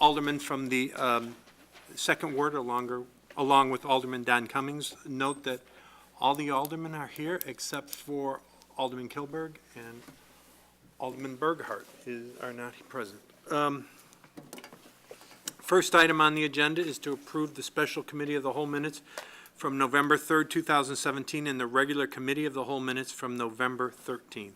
Alderman from the second ward, along with Alderman Don Cummings. Note that all the aldermen are here except for Alderman Kilberg and Alderman Berghardt are not present. First item on the agenda is to approve the special committee of the whole minutes from November 3rd, 2017, and the regular committee of the whole minutes from November 13th.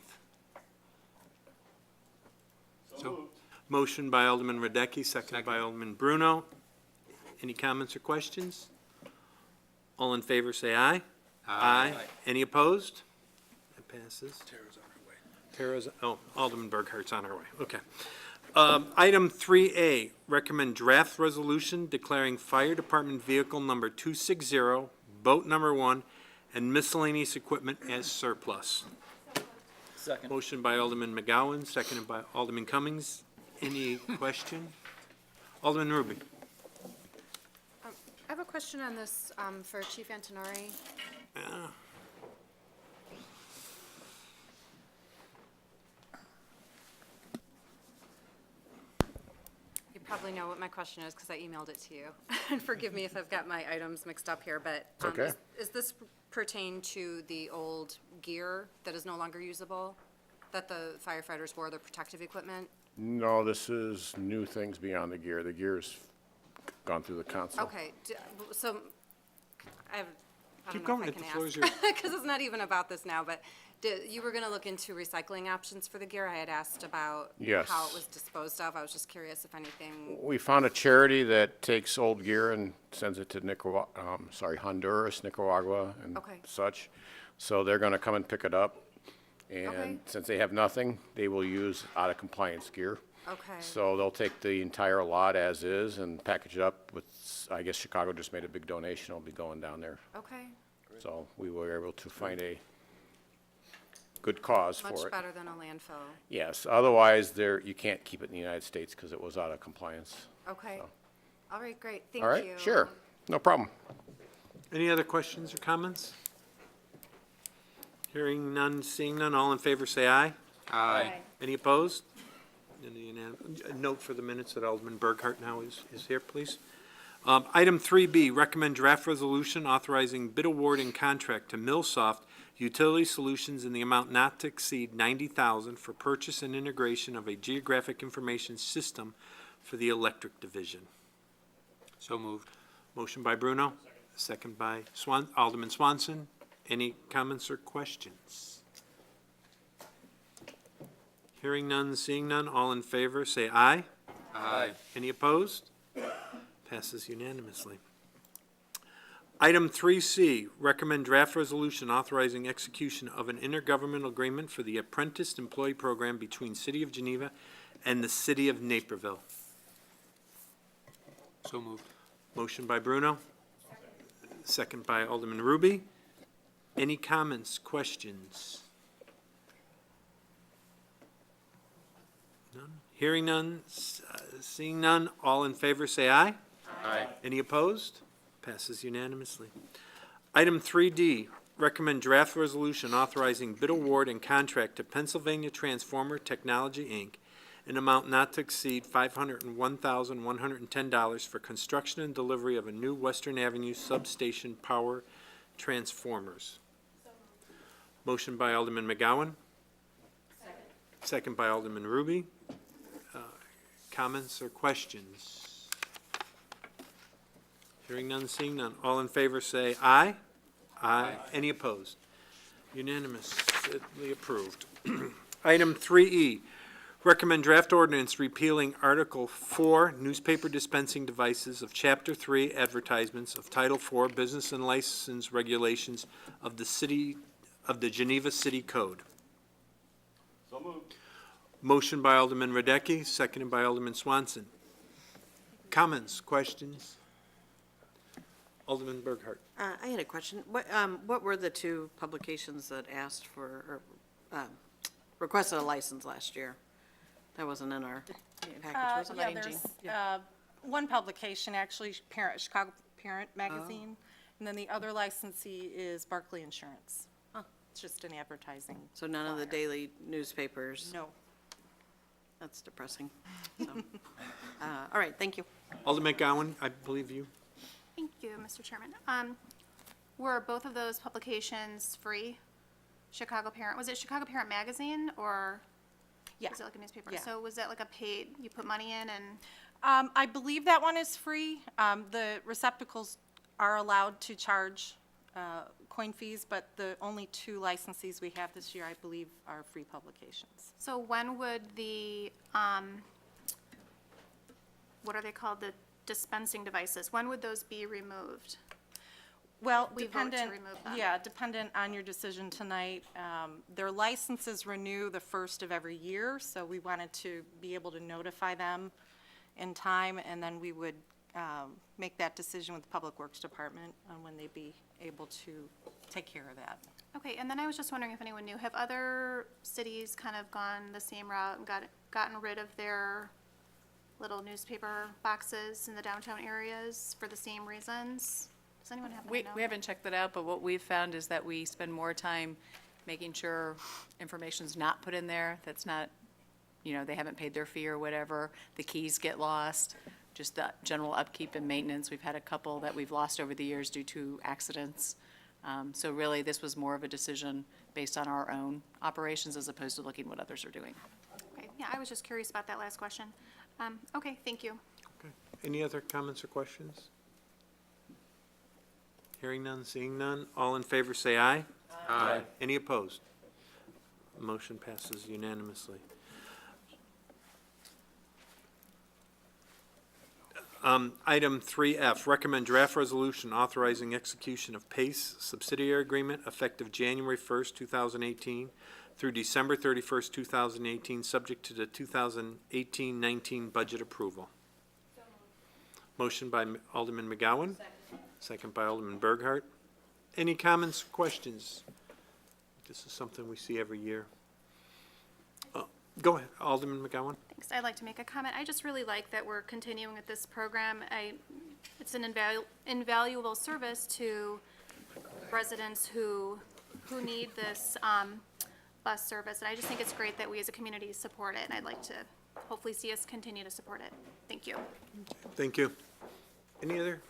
So motion by Alderman Radecki, second by Alderman Bruno. Any comments or questions? All in favor say aye. Aye. Any opposed? That passes. Tara's, Alderman Berghardt's on her way. Okay. Item 3A, recommend draft resolution declaring fire department vehicle number 260, boat number 1, and miscellaneous equipment as surplus. Second. Motion by Alderman McGowan, seconded by Alderman Cummings. Any question? Alderman Ruby. I have a question on this for Chief Antonori. You probably know what my question is because I emailed it to you. And forgive me if I've got my items mixed up here, but okay. Is this pertain to the old gear that is no longer usable, that the firefighters wore, the protective equipment? No, this is new things beyond the gear. The gear's gone through the council. Okay, so I Keep don't know going, if I the can floor is ask, yours. because it's not even about this now, but you were going to look into recycling options for the gear. I had asked about Yes. how it was disposed of. I was just curious if anything. We found a charity that takes old gear and sends it to Honduras, Nicaragua, and Okay. such. So they're gonna come and pick it up. Okay. And since they have nothing, they will use out-of-compliance gear. Okay. So they'll take the entire lot as is and package it up with, I guess Chicago just made a big donation. It'll be going down there. Okay. So we were able to find a good cause for it. Much better than a landfill. Yes, otherwise you can't keep it in the United States because it was out of compliance. Okay. So. All right, great. Thank All you. right, sure, no problem. Any other questions or comments? Hearing none, seeing none, all in favor say aye. Aye. Any opposed? A note for the minutes that Alderman Berghardt now is here, please. Item 3B, recommend draft resolution authorizing bid award and contract to Millsoft Utility Solutions in the amount not to exceed $90,000 for purchase and integration of a geographic information system for the electric division. So moved. Motion by Bruno, second by Alderman Swanson. Any comments or questions? Hearing none, seeing none, all in favor, say aye. Aye. Any opposed? Passes unanimously. Item 3C, recommend draft resolution authorizing execution of an intergovernmental agreement for the Apprentice Employee Program between City of Geneva and the City of Naperville. So moved. Motion by Bruno. Second by Alderman Ruby. Any comments, questions? None? Hearing none, seeing none, all in favor say aye. Aye. Any opposed? Passes unanimously. Item 3D, recommend draft resolution authorizing bid award and contract to Pennsylvania Transformer Technology, Inc., an amount not to exceed $501,110 for construction and delivery of a new Western Avenue substation power transformers. Motion by Alderman McGowan. Second by Alderman Ruby. Comments or questions? Hearing none, seeing none. All in favor say aye. Aye. Any opposed? Unanimously approved. Item 3E, recommend draft ordinance repealing Article 4, newspaper dispensing devices of Chapter 3, advertisements of Title 4, business and license regulations of the Geneva City Code. So moved. Motion by Alderman Radecki, seconded by Alderman Swanson. Comments, questions? Alderman Berghardt. I had a question. What were the two publications that asked for, or requested a license last year? That wasn't in our package, was it? Yeah, there's one publication, actually, Chicago Parent Magazine, and then the other licensee is Barclay Insurance. It's just an advertising. So none of the daily newspapers? No. That's depressing. So, all right, thank you. Alderman McGowan, I believe you. Thank you, Mr. Chairman. Were both of those publications free? Chicago Parent, was it Chicago Parent Magazine, or Yeah. was it like a newspaper? Yeah. So was that like a paid, you put money in and, I believe that one is free. The receptacles are allowed to charge coin fees, but the only 2 licensees we have this year, I believe, are free publications. so when would the, what are they called, the dispensing devices, when would those be removed? Well, We vote to dependent, remove them. yeah, dependent on your decision tonight. Their licenses renew the first of every year, so we wanted to be able to notify them in time, and then we would make that decision with the Public Works Department on when they'd be able to take care of that. Okay, and then I was just wondering if anyone knew, have other cities kind of gone the same route and gotten rid of their little newspaper boxes in the downtown areas for the same reasons? Does anyone happen to We know? haven't checked that out, but what we've found is that we spend more time making sure information's not put in there, that's not, they haven't paid their fee or whatever, the keys get lost, just the general upkeep and maintenance. We've had a couple that we've lost over the years due to accidents. So really, this was more of a decision based on our own operations as opposed to looking what others are doing. Okay, yeah, I was just curious about that last question. Okay, thank you. Okay. Any other comments or questions? Hearing none, seeing none. All in favor, say aye. Aye. Any opposed? Motion passes unanimously. Item 3F, recommend draft resolution authorizing execution of PACE subsidiary agreement effective January 1st, 2018 through December 31st, 2018, subject to the 2018-19 budget approval. Motion by Alderman McGowan. Second by Alderman Berghardt. Any comments, questions? This is something we see every year. Go ahead, Alderman McGowan. Thanks. I'd like to make a comment. I just really like that we're continuing with this program. It's an invaluable service to residents who need this bus service. And I just think it's great that we as a community support it. And I'd like to hopefully see us continue to support it. Thank you. Thank you. Any other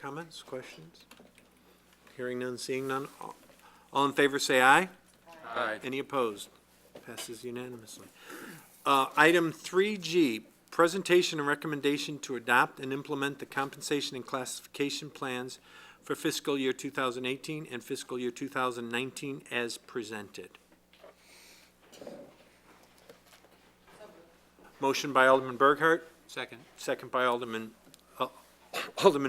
comments, questions? Hearing none, seeing none. All in favor, say aye. Aye. Any opposed? Passes unanimously. Item 3G, presentation and recommendation to adopt and implement the compensation and classification plans for fiscal year 2018 and fiscal year 2019 as presented. Motion by Alderman Berghardt. Second. Second by Alderman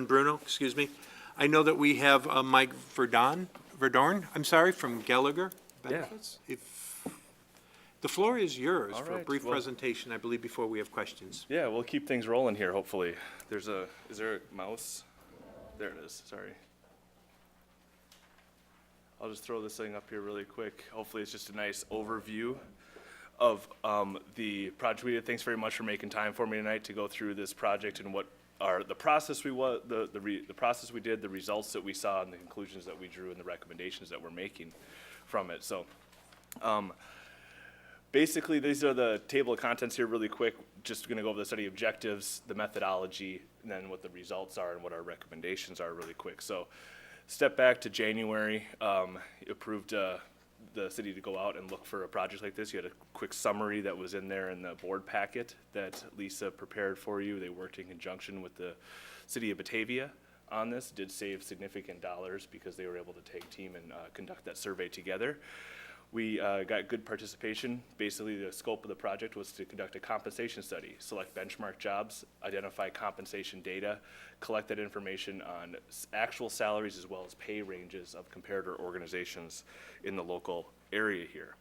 Bruno, excuse me. I know that we have Mike Verdorn, from Gallagher Benefits. If the floor is yours All for a right, brief well- presentation, I believe, before we have questions. Yeah, we'll keep things rolling here, hopefully. Is there a mouse? There it is, sorry. I'll just throw this thing up here really quick. Hopefully it's just a nice overview of the project we did. Thanks very much for making time for me tonight to go through this project and what are the process the process we did, the results that we saw, and the conclusions that we drew, and the recommendations that we're making from it. So, basically, these are the table of contents here really quick. Just gonna go over the study objectives, the methodology, and then what the results are and what our recommendations are really quick. So, step back to January, approved the city to go out and look for a project like this. You had a quick summary that was in there in the board packet that Lisa prepared for you. They worked in conjunction with the city of Batavia on this, did save significant dollars because they were able to take team and conduct that survey together. We got good participation. Basically, the scope of the project was to conduct a compensation study, select benchmark jobs, identify compensation data, collect that information on actual salaries as well as pay ranges of comparator organizations in the local area here.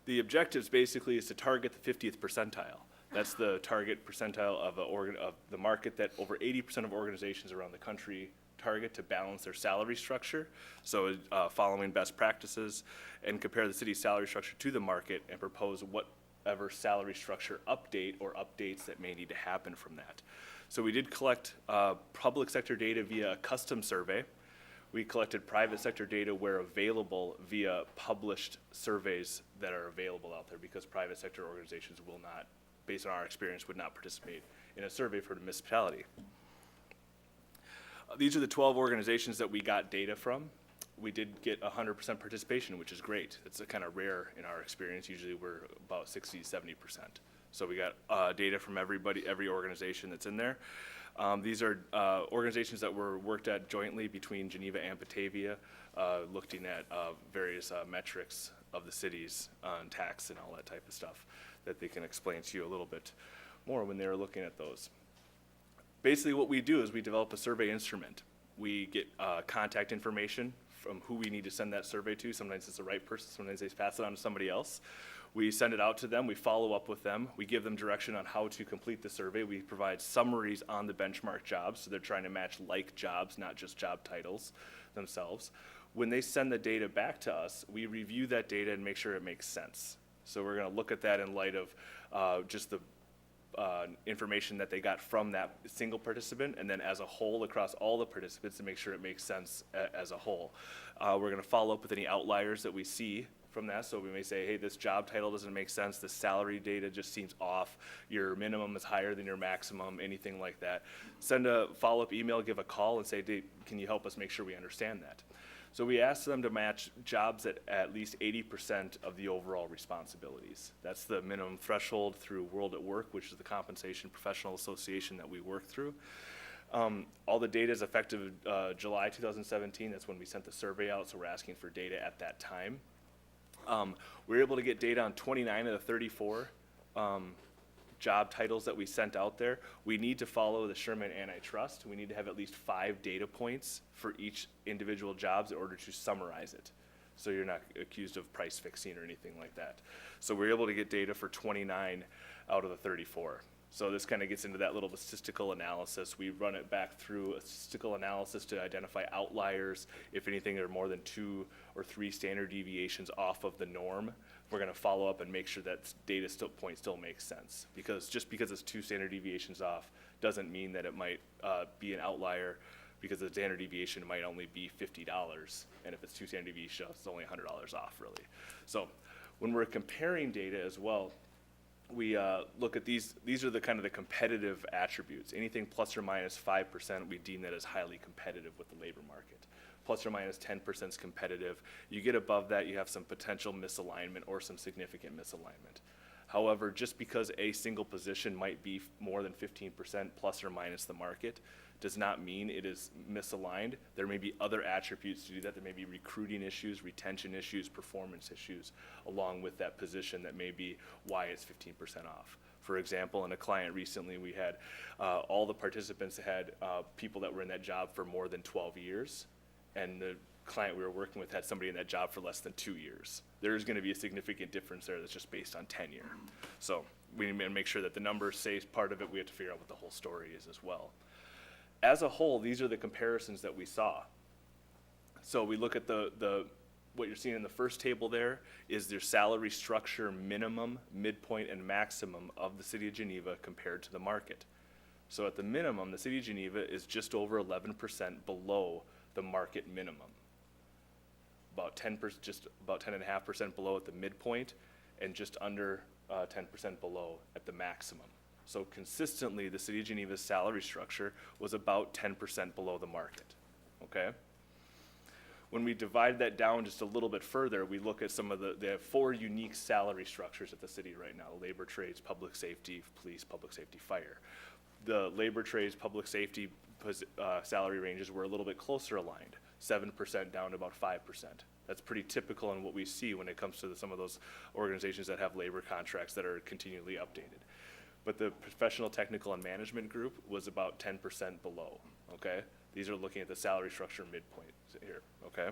The objectives basically is to target the 50th percentile. That's the target percentile of the market that over 80% of organizations around the country target to balance their salary structure. So following best practices and compare the city's salary structure to the market and propose whatever salary structure update or updates that may need to happen from that. So we did collect public sector data via a custom survey We collected private sector data where available via published surveys that are available out there, because private sector organizations will not, based on our experience, would not participate in a survey for the municipality. These are the 12 organizations that we got data from. We did get 100% participation, which is great. It's kind of rare in our experience. Usually we're about 60 to 70%. So we got data from everybody, every organization that's in there. These are organizations that were worked at jointly between Geneva and Batavia, looking at various metrics of the cities on tax and all that type of stuff that they can explain to you a little bit more when they're looking at those. Basically what we do is we develop a survey instrument. We get contact information from who we need to send that survey to. Sometimes it's the right person, sometimes they pass it on to somebody else. We send it out to them, we follow up with them, we give them direction on how to complete the survey. We provide summaries on the benchmark jobs, so they're trying to match like jobs, not just job titles themselves. When they send the data back to us, we review that data and make sure it makes sense. So we're gonna look at that in light of just the information that they got from that single participant, and then as a whole across all the participants to make sure it makes sense as a whole. We're gonna follow up with any outliers that we see from that. So we may say, hey, this job title doesn't make sense, the salary data just seems off, your minimum is higher than your maximum, anything like that. Send a follow-up email, give a call and say, Dave, can you help us make sure we understand that? So we asked them to match jobs at least 80% of the overall responsibilities. That's the minimum threshold through World at Work, which is the compensation professional association that we work through. All the data is effective July 2017. That's when we sent the survey out, so we're asking for data at that time. We were able to get data on 29 of the 34 job titles that we sent out there. We need to follow the Sherman antitrust. We need to have at least 5 data points for each individual jobs in order to summarize it, so you're not accused of price fixing or anything like that. So we're able to get data for 29 out of the 34. So this kind of gets into that little statistical analysis. We run it back through a statistical analysis to identify outliers. If anything, there are more than 2 or 3 standard deviations off of the norm, we're gonna follow up and make sure that data point still makes sense. Because just because it's 2 standard deviations off doesn't mean that it might be an outlier, because the standard deviation might only be $50. And if it's 2 standard deviations, it's only $100 off really. So when we're comparing data as well, we look at these are the kind of the competitive attributes. Anything plus or minus 5%, we deem that as highly competitive with the labor market. Plus or minus 10% is competitive. You get above that, you have some potential misalignment or some significant misalignment. However, just because a single position might be more than 15% plus or minus the market does not mean it is misaligned. There may be other attributes to do that. There may be recruiting issues, retention issues, performance issues along with that position that may be why it's 15% off. For example, in a client recently, we had all the participants had people that were in that job for more than 12 years, and the client we were working with had somebody in that job for less than 2 years. There's gonna be a significant difference there that's just based on tenure. So we need to make sure that the number stays part of it. We have to figure out what the whole story is as well. As a whole, these are the comparisons that we saw. So we look at what you're seeing in the first table there is their salary structure minimum, midpoint, and maximum of the city of Geneva compared to the market. So at the minimum, the city of Geneva is just over 11% below the market minimum. About 10%, just about 10.5% below at the midpoint, and just under 10% below at the maximum. So consistently, the city of Geneva's salary structure was about 10% below the market, okay? When we divide that down just a little bit further, we look at some of they have 4 unique salary structures at the city right now: labor, trades, public safety, police, public safety, fire. The labor, trades, public safety salary ranges were a little bit closer aligned, 7% down to about 5%. That's pretty typical in what we see when it comes to some of those organizations that have labor contracts that are continually updated. But the professional, technical, and management group was about 10% below, okay? These are looking at the salary structure midpoint here, okay?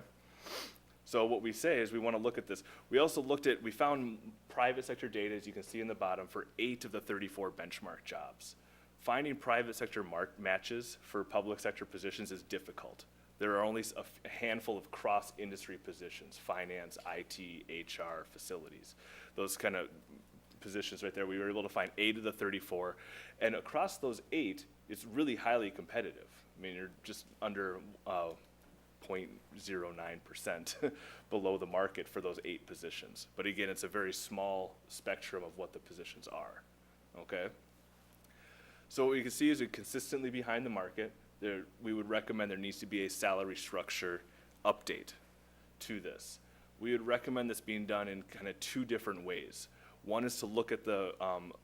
So what we say is we want to look at this. We also we found private sector data, as you can see in the bottom, for 8 of the 34 benchmark jobs. Finding private sector matches for public sector positions is difficult. There are only a handful of cross-industry positions: finance, IT, HR, facilities. Those kind of positions right there, we were able to find 8 of the 34, and across those 8, it's really highly competitive. I mean, you're just under 0.09% below the market for those 8 positions. But again, it's a very small spectrum of what the positions are, okay? So what we can see is we're consistently behind the market. We would recommend there needs to be a salary structure update to this. We would recommend this being done in kind of 2 different ways. One is to look at the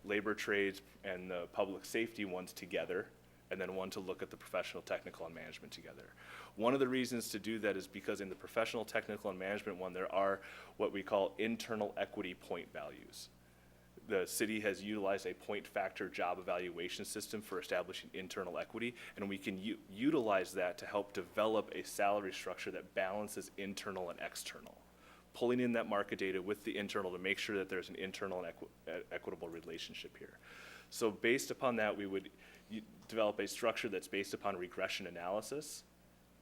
labor trades and the public safety ones together, and then one to look at the professional, technical, and management together. One of the reasons to do that is because in the professional, technical, and management one, there are what we call internal equity point values. The city has utilized a point factor job evaluation system for establishing internal equity, and we can utilize that to help develop a salary structure that balances internal and external, pulling in that market data with the internal to make sure that there's an internal and equitable relationship here. So based upon that, we would develop a structure that's based upon regression analysis.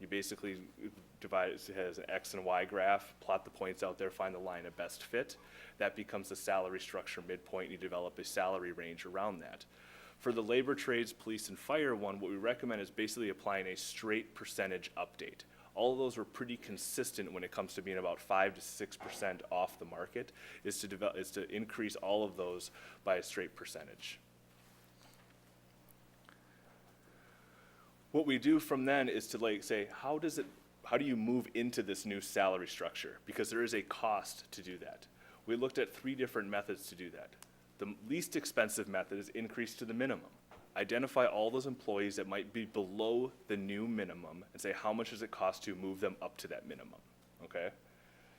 You basically divide it as an X and Y graph, plot the points out there, find the line of best fit. That becomes the salary structure midpoint. You develop a salary range around that. For the labor trades, police, and fire one, what we recommend is basically applying a straight percentage update. All of those were pretty consistent when it comes to being about 5 to 6% off the market, is to increase all of those by a straight percentage. What we do from then is to say, how do you move into this new salary structure? Because there is a cost to do that. We looked at 3 different methods to do that. The least expensive method is increase to the minimum. Identify all those employees that might be below the new minimum and say, how much does it cost to move them up to that minimum, okay?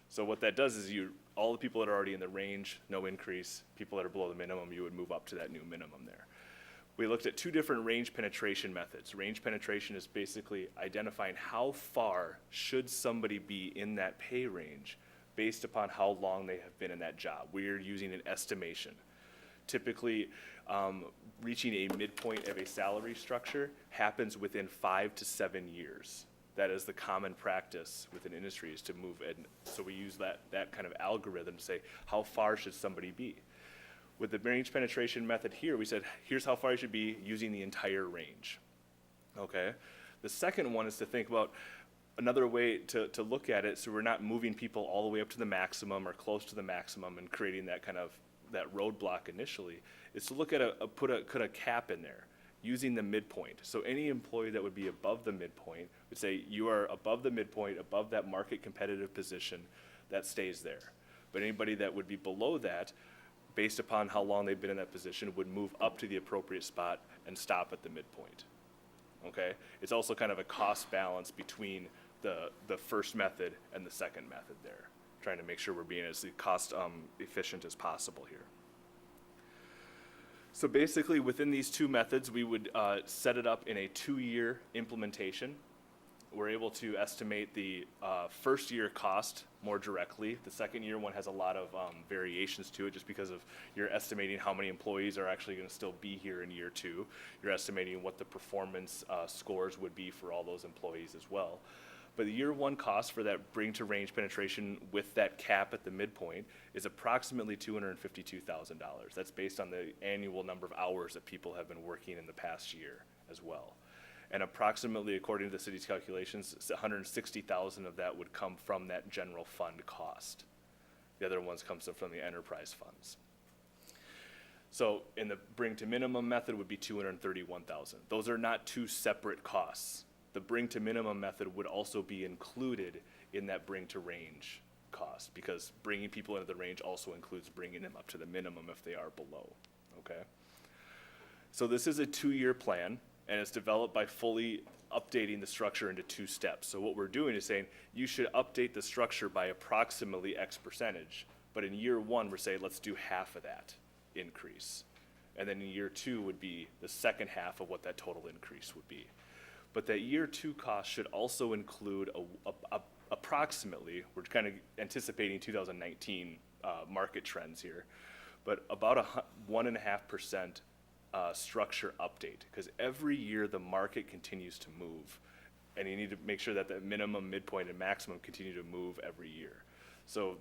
So what that does is all the people that are already in the range, no increase. People that are below the minimum, you would move up to that new minimum there. We looked at 2 different range penetration methods. Range penetration is basically identifying how far should somebody be in that pay range based upon how long they have been in that job. We're using an estimation. Typically, reaching a midpoint of a salary structure happens within 5 to 7 years. That is the common practice within industry, is to move in. So we use that kind of algorithm to say, how far should somebody be? With the range penetration method here, we said, here's how far you should be using the entire range, okay? The second one is to think about another way to look at it, so we're not moving people all the way up to the maximum or close to the maximum and creating that kind of that roadblock initially, is to look at put a cap in there using the midpoint. So any employee that would be above the midpoint would say, you are above the midpoint, above that market competitive position, that stays there. But anybody that would be below that, based upon how long they've been in that position, would move up to the appropriate spot and stop at the midpoint, okay? It's also kind of a cost balance between the first method and the second method there, trying to make sure we're being as cost efficient as possible here. So basically, within these 2 methods, we would set it up in a 2-year implementation. We're able to estimate the first year cost more directly. The second year one has a lot of variations to it, just because of you're estimating how many employees are actually going to still be here in year 2. You're estimating what the performance scores would be for all those employees as well. But the year 1 cost for that bring to range penetration with that cap at the midpoint is approximately $252,000. That's based on the annual number of hours that people have been working in the past year as well. And approximately, according to the city's calculations, 160,000 of that would come from that general fund cost. The other ones comes from the enterprise funds. So in the bring to minimum method would be 231,000. Those are not 2 separate costs. The bring to minimum method would also be included in that bring to range cost, because bringing people into the range also includes bringing them up to the minimum if they are below, okay? So this is a 2-year plan, and it's developed by fully updating the structure into 2 steps. So what we're doing is saying, you should update the structure by approximately X percentage, but in year 1, we're saying, let's do half of that increase. And then in year 2 would be the second half of what that total increase would be. But that year 2 cost should also include approximately, we're kind of anticipating 2019 market trends here, but about a 1.5% structure update, because every year the market continues to move, and you need to make sure that the minimum, midpoint, and maximum continue to move every year. So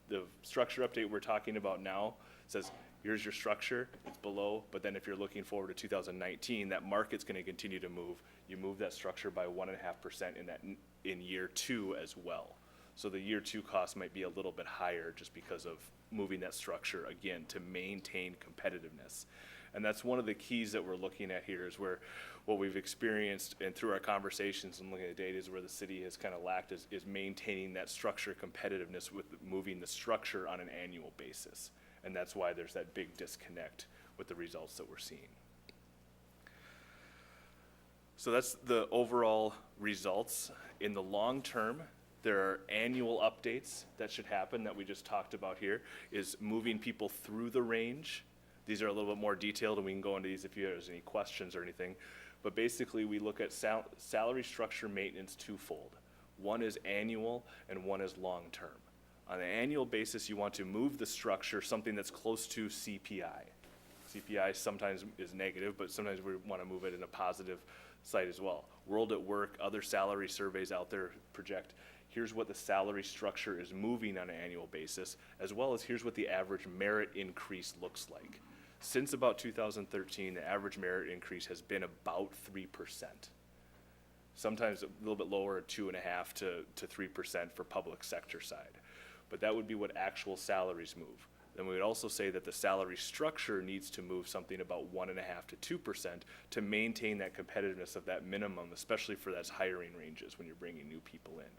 the structure update we're talking about now says, here's your structure, it's below, but then if you're looking forward to 2019, that market's gonna continue to move. You move that structure by 1.5% in year 2 as well. So the year 2 cost might be a little bit higher just because of moving that structure again to maintain competitiveness. And that's one of the keys that we're looking at here is where what we've experienced and through our conversations and looking at the data is where the city has kind of lacked is maintaining that structure competitiveness with moving the structure on an annual basis. And that's why there's that big disconnect with the results that we're seeing. So that's the overall results. In the long term, there are annual updates that should happen that we just talked about here, is moving people through the range. These are a little bit more detailed, and we can go into these if there's any questions or anything. But basically, we look at salary structure maintenance twofold. One is annual, and one is long-term. On an annual basis, you want to move the structure, something that's close to CPI. CPI sometimes is negative, but sometimes we want to move it in a positive side as well. World at Work, other salary surveys out there project, here's what the salary structure is moving on an annual basis, as well as here's what the average merit increase looks like. Since about 2013, the average merit increase has been about 3%. Sometimes a little bit lower, 2.5% to 3% for public sector side. But that would be what actual salaries move. Then we would also say that the salary structure needs to move something about 1.5% to 2% to maintain that competitiveness of that minimum, especially for those hiring ranges when you're bringing new people in.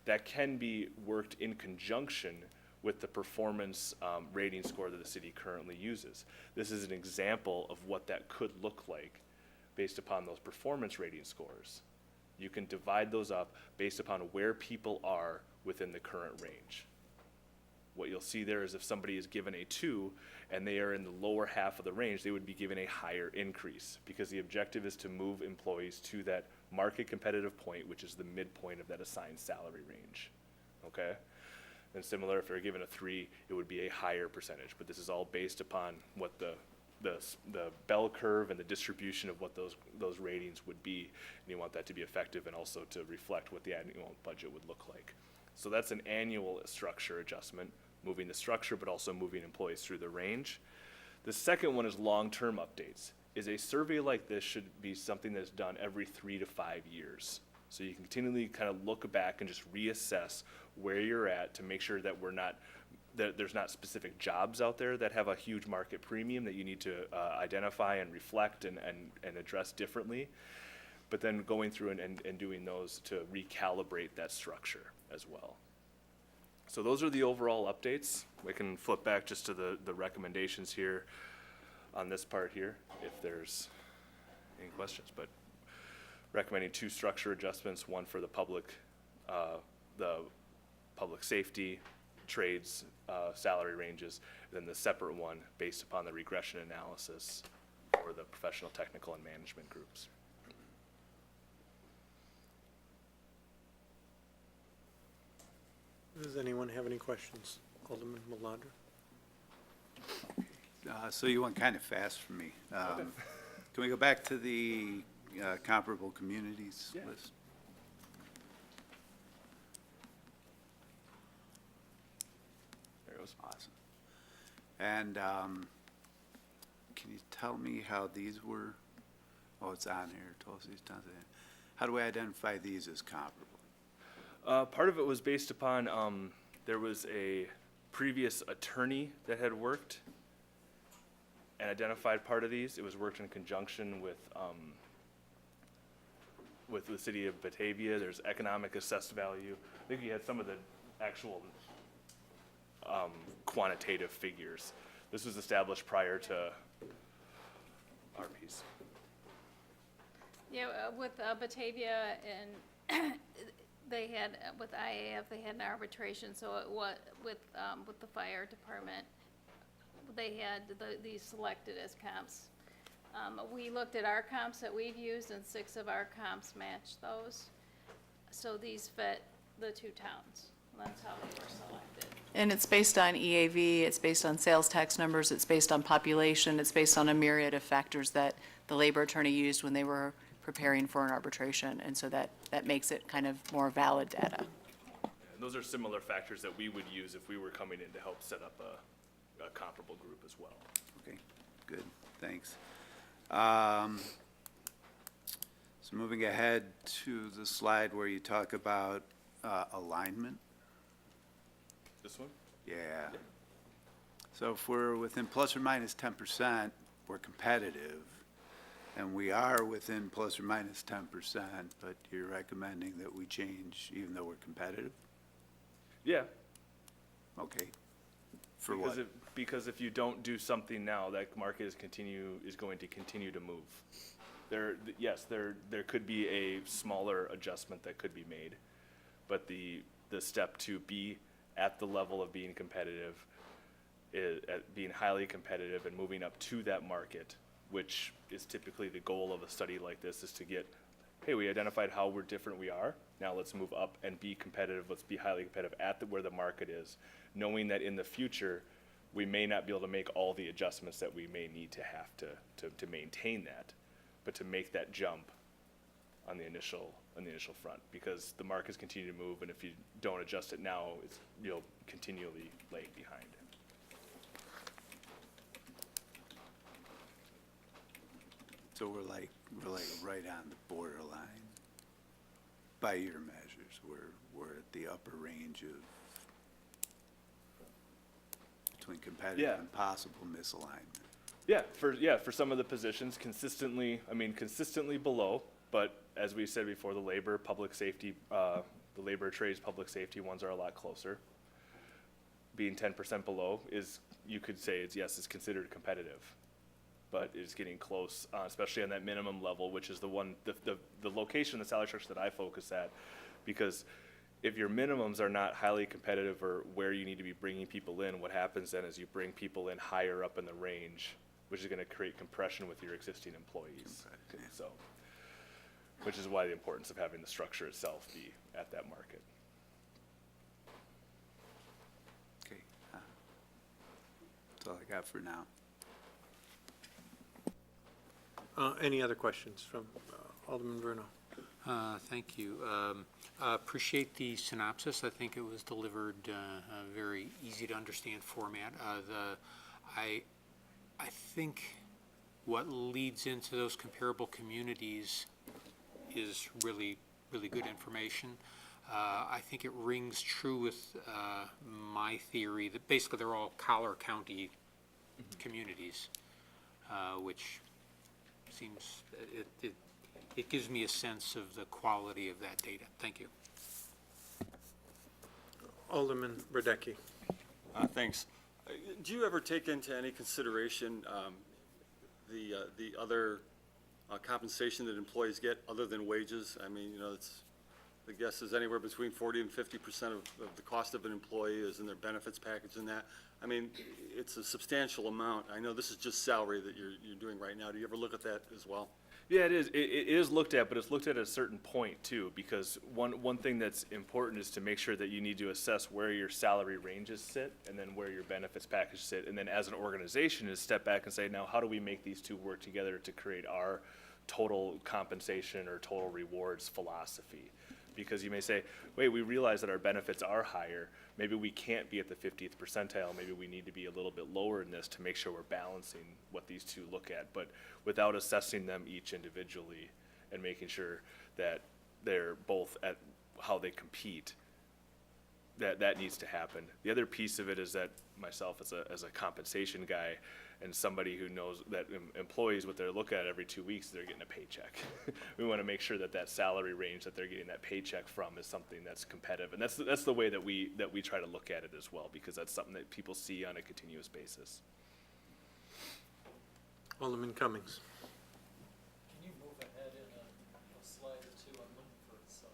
That can be worked in conjunction with the performance rating score that the city currently uses. This is an example of what that could look like based upon those performance rating scores. You can divide those up based upon where people are within the current range. What you'll see there is if somebody is given a 2 and they are in the lower half of the range, they would be given a higher increase because the objective is to move employees to that market competitive point, which is the midpoint of that assigned salary range, okay? And similar, if they're given a 3, it would be a higher percentage, but this is all based upon what the bell curve and the distribution of what those ratings would be, and you want that to be effective and also to reflect what the annual budget would look like. So that's an annual structure adjustment, moving the structure, but also moving employees through the range. The second one is long-term updates. Is a survey like this should be something that's done every 3 to 5 years. So you can continually kind of look back and just reassess where you're at to make sure that that there's not specific jobs out there that have a huge market premium that you need to identify and reflect and address differently. But then going through and doing those to recalibrate that structure as well. So those are the overall updates. We can flip back just to the recommendations here on this part here, if there's any questions. But recommending 2 structure adjustments, one for the public safety, trades, salary ranges, and then the separate one based upon the regression analysis for the professional, technical, and management groups. Does anyone have any questions? Alderman Malandra? So you went kind of fast for me. Can we go back to the comparable communities Yeah. list? There it goes. Awesome. And can you tell me how these were? Oh, it's on here. Tulsi's done it. How do we identify these as comparable? Part of it was based upon, there was a previous attorney that had worked and identified part of these. It was worked in conjunction with the city of Batavia. There's economic assessed value. I think you had some of the actual quantitative figures. This was established prior to our piece. Yeah, with Batavia and they had, with IAF, they had an arbitration, so it was, with the fire department, they had these selected as comps. We looked at our comps that we've used, and 6 of our comps matched those. So these fit the 2 towns. That's how they were selected. And it's based on EAV, it's based on sales tax numbers, it's based on population, it's based on a myriad of factors that the labor attorney used when they were preparing for an arbitration, and so that makes it kind of more valid data. those are similar factors that we would use if we were coming in to help set up a comparable group as well. Okay, good, thanks. So moving ahead to the slide where you talk about alignment. This one? Yeah. So if we're within plus or minus 10%, we're competitive, and we are within plus or minus 10%, but you're recommending that we change even though we're competitive? Yeah. Okay. For what? Because if you don't do something now, that market is going to continue to move. Yes, there could be a smaller adjustment that could be made, but the step to be at the level of being competitive, at being highly competitive and moving up to that market, which is typically the goal of a study like this, is to get, hey, we identified how we're different we are, now let's move up and be competitive, let's be highly competitive at where the market is, knowing that in the future, we may not be able to make all the adjustments that we may need to have to maintain that, but to make that jump on the initial front, because the markets continue to move, and if you don't adjust it now, you'll continually lag behind. So we're like right on the borderline by your measures. We're at the upper range of between competitive Yeah. and possible misalignment. For some of the positions, consistently below, but as we said before, the labor, public safety, the labor trades, public safety ones are a lot closer. Being 10% below you could say it's considered competitive, but it's getting close, especially on that minimum level, which is the location, the salary structure that I focus at, because if your minimums are not highly competitive or where you need to be bringing people in, what happens then is you bring people in higher up in the range, which is going to create compression with your existing employees. So, which is why the importance of having the structure itself be at that market. Okay. That's all I got for now. Any other questions from Alderman Bruno? Thank you. Appreciate the synopsis. I think it was delivered a very easy to understand format. I think what leads into those comparable communities is really good information. I think it rings true with my theory that basically they're all Collar County communities, which seems, it gives me a sense of the quality of that data. Thank you. Alderman Radecki. Thanks. Do you ever take into any consideration the other compensation that employees get other than wages? I mean, the guess is anywhere between 40 and 50% of the cost of an employee is in their benefits package and that. I mean, it's a substantial amount. I know this is just salary that you're doing right now. Do you ever look at that as well? Yeah, it is. It is looked at, but it's looked at a certain point too, because one thing that's important is to make sure that you need to assess where your salary ranges sit and then where your benefits package sit, and then as an organization is step back and say, now how do we make these two work together to create our total compensation or total rewards philosophy? Because you may say, wait, we realize that our benefits are higher. Maybe we can't be at the 50th percentile. Maybe we need to be a little bit lower in this to make sure we're balancing what these two look at. But without assessing them each individually and making sure that they're both at how they compete, that needs to happen. The other piece of it is that myself as a compensation guy and somebody who knows that employees, what they're looking at every 2 weeks, they're getting a paycheck. We want to make sure that salary range that they're getting that paycheck from is something that's competitive. And that's the way that we try to look at it as well, because that's something that people see on a continuous basis. Alderman Cummings. Can you move ahead in a slide or two? I'm looking for some,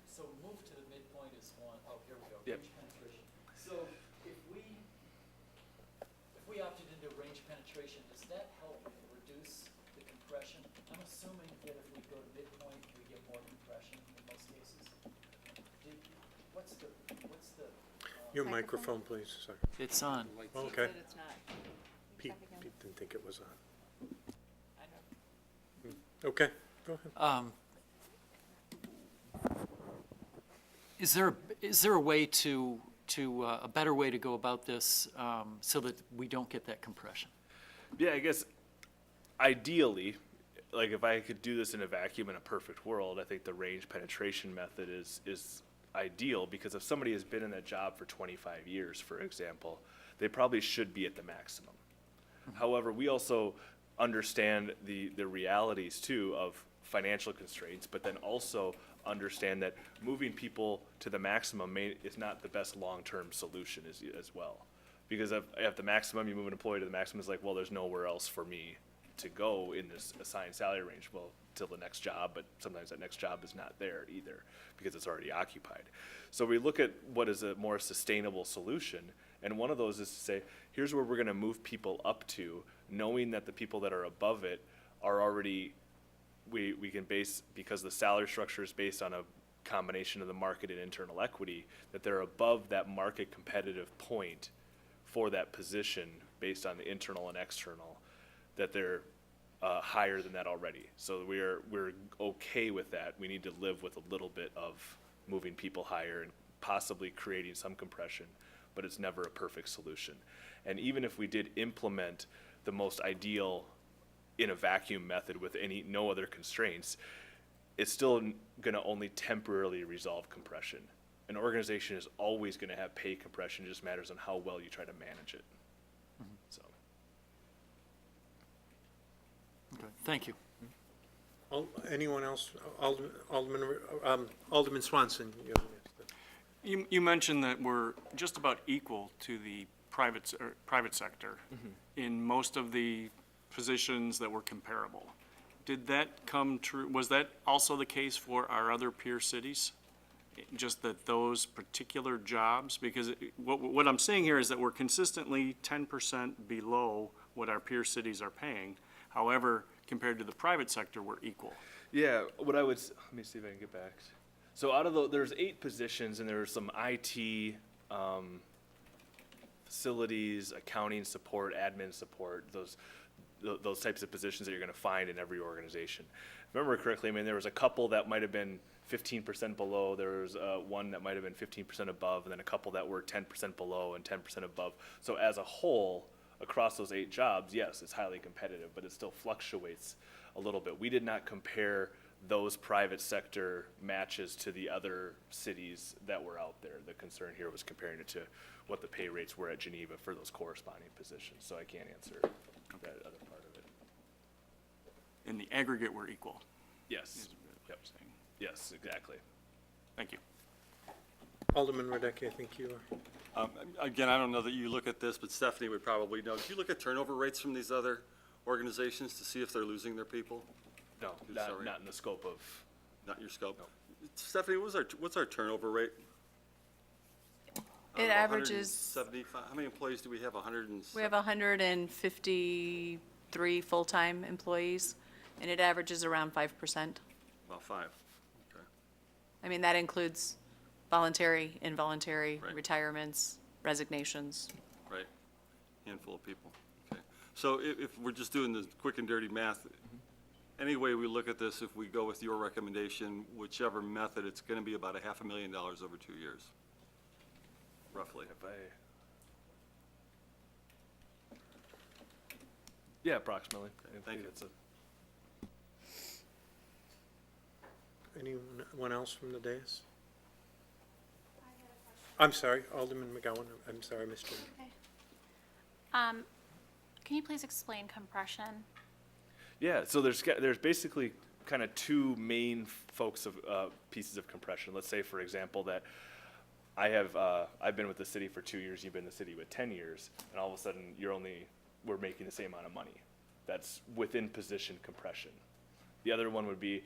so move to the midpoint is one. Oh, here we go. Yep. Range penetration. So if we opted into range penetration, does that help reduce the compression? I'm assuming that if we go to midpoint, we get more compression in most cases. What's the Your microphone, please, sorry. It's on. Okay. It's not. Pete didn't think it was on. Okay, go ahead. Is there a way a better way to go about this, so that we don't get that compression? Yeah, I guess ideally, like if I could do this in a vacuum in a perfect world, I think the range penetration method is ideal, because if somebody has been in that job for 25 years, for example, they probably should be at the maximum. However, we also understand the realities too of financial constraints, but then also understand that moving people to the maximum is not the best long-term solution as well. Because if at the maximum, you move an employee to the maximum, it's like, well, there's nowhere else for me to go in this assigned salary range. Well, till the next job, but sometimes that next job is not there either because it's already occupied. So we look at what is a more sustainable solution, and one of those is to say, here's where we're gonna move people up to, knowing that the people that are above it are already, we can base, because the salary structure is based on a combination of the market and internal equity, that they're above that market competitive point for that position based on the internal and external, that they're higher than that already. So we're okay with that. We need to live with a little bit of moving people higher and possibly creating some compression, but it's never a perfect solution. And even if we did implement the most ideal in a vacuum method with no other constraints, it's still gonna only temporarily resolve compression. An organization is always gonna have pay compression, it just matters on how well you try to manage it. So. Okay, thank you. Anyone else? Alderman Swanson. You have next. You mentioned that we're just about equal to the private sector in most of the positions that were comparable. Did that come true? Was that also the case for our other peer cities? Just that those particular jobs? Because what I'm saying here is that we're consistently 10% below what our peer cities are paying. However, compared to the private sector, we're equal. Yeah, what I would, let me see if I can get back. So out of there's 8 positions, and there's some IT, facilities, accounting support, admin support, those types of positions that you're gonna find in every organization. If I remember correctly, I mean, there was a couple that might have been 15% below, there was one that might have been 15% above, and then a couple that were 10% below and 10% above. So as a whole, across those 8 jobs, yes, it's highly competitive, but it still fluctuates a little bit. We did not compare those private sector matches to the other cities that were out there. The concern here was comparing it to what the pay rates were at Geneva for those corresponding positions, so I can't answer that other part of it. In the aggregate, we're equal. Yes, yep. Yes, exactly. Thank you. Alderman Radecki, I think you are. Again, I don't know that you look at this, but Stephanie would probably know. Do you look at turnover rates from these other organizations to see if they're losing their people? No, not in the scope of. Not your scope? Stephanie, what's our turnover rate? It averages, 175, how many employees do we have? we have 153 full-time employees, and it averages around 5%. About 5, okay. I mean, that includes voluntary, involuntary, Right. retirements, resignations. Right, handful of people, okay. So if we're just doing the quick and dirty math, any way we look at this, if we go with your recommendation, whichever method, it's gonna be about $500,000 over 2 years, roughly. Yeah, approximately. Thank you. That's Anyone else from the dais? I'm sorry, Alderman McGowan. I'm sorry, Mr. Okay. Can you please explain compression? Yeah, so there's basically kind of 2 main pieces of compression. Let's say, for example, that I've been with the city for 2 years, you've been in the city with 10 years, and all of a sudden we're making the same amount of money. That's within position compression. The other one would be,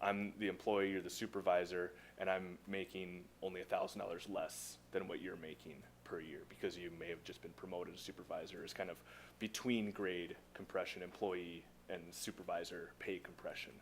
I'm the employee, you're the supervisor, and I'm making only $1,000 less than what you're making per year because you may have just been promoted to supervisor. Is kind of between grade compression, employee and supervisor pay compression.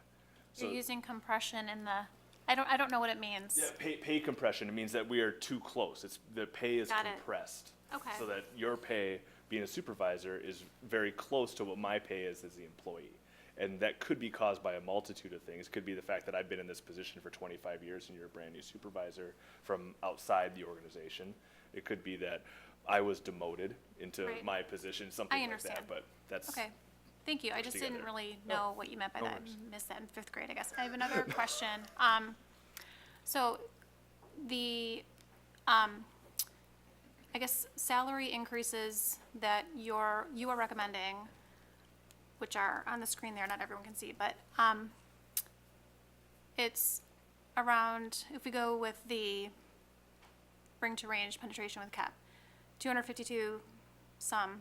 You're using compression in the, I don't know what it means. Yeah, pay compression, it means that we are too close. The pay is Got it. compressed. Okay. So that your pay, being a supervisor, is very close to what my pay is as the employee. And that could be caused by a multitude of things. It could be the fact that I've been in this position for 25 years and you're a brand new supervisor from outside the organization. It could be that I was demoted into Right. my position, something like understand. that, but that's. Okay, thank you. I just didn't together. really know what you meant by no that. worries. Missed that in fifth grade, I guess. I have another question. So the, I guess salary increases that you are recommending, which are on the screen there, not everyone can see, but, it's around, if we go with the bring to range penetration with cap, 252 some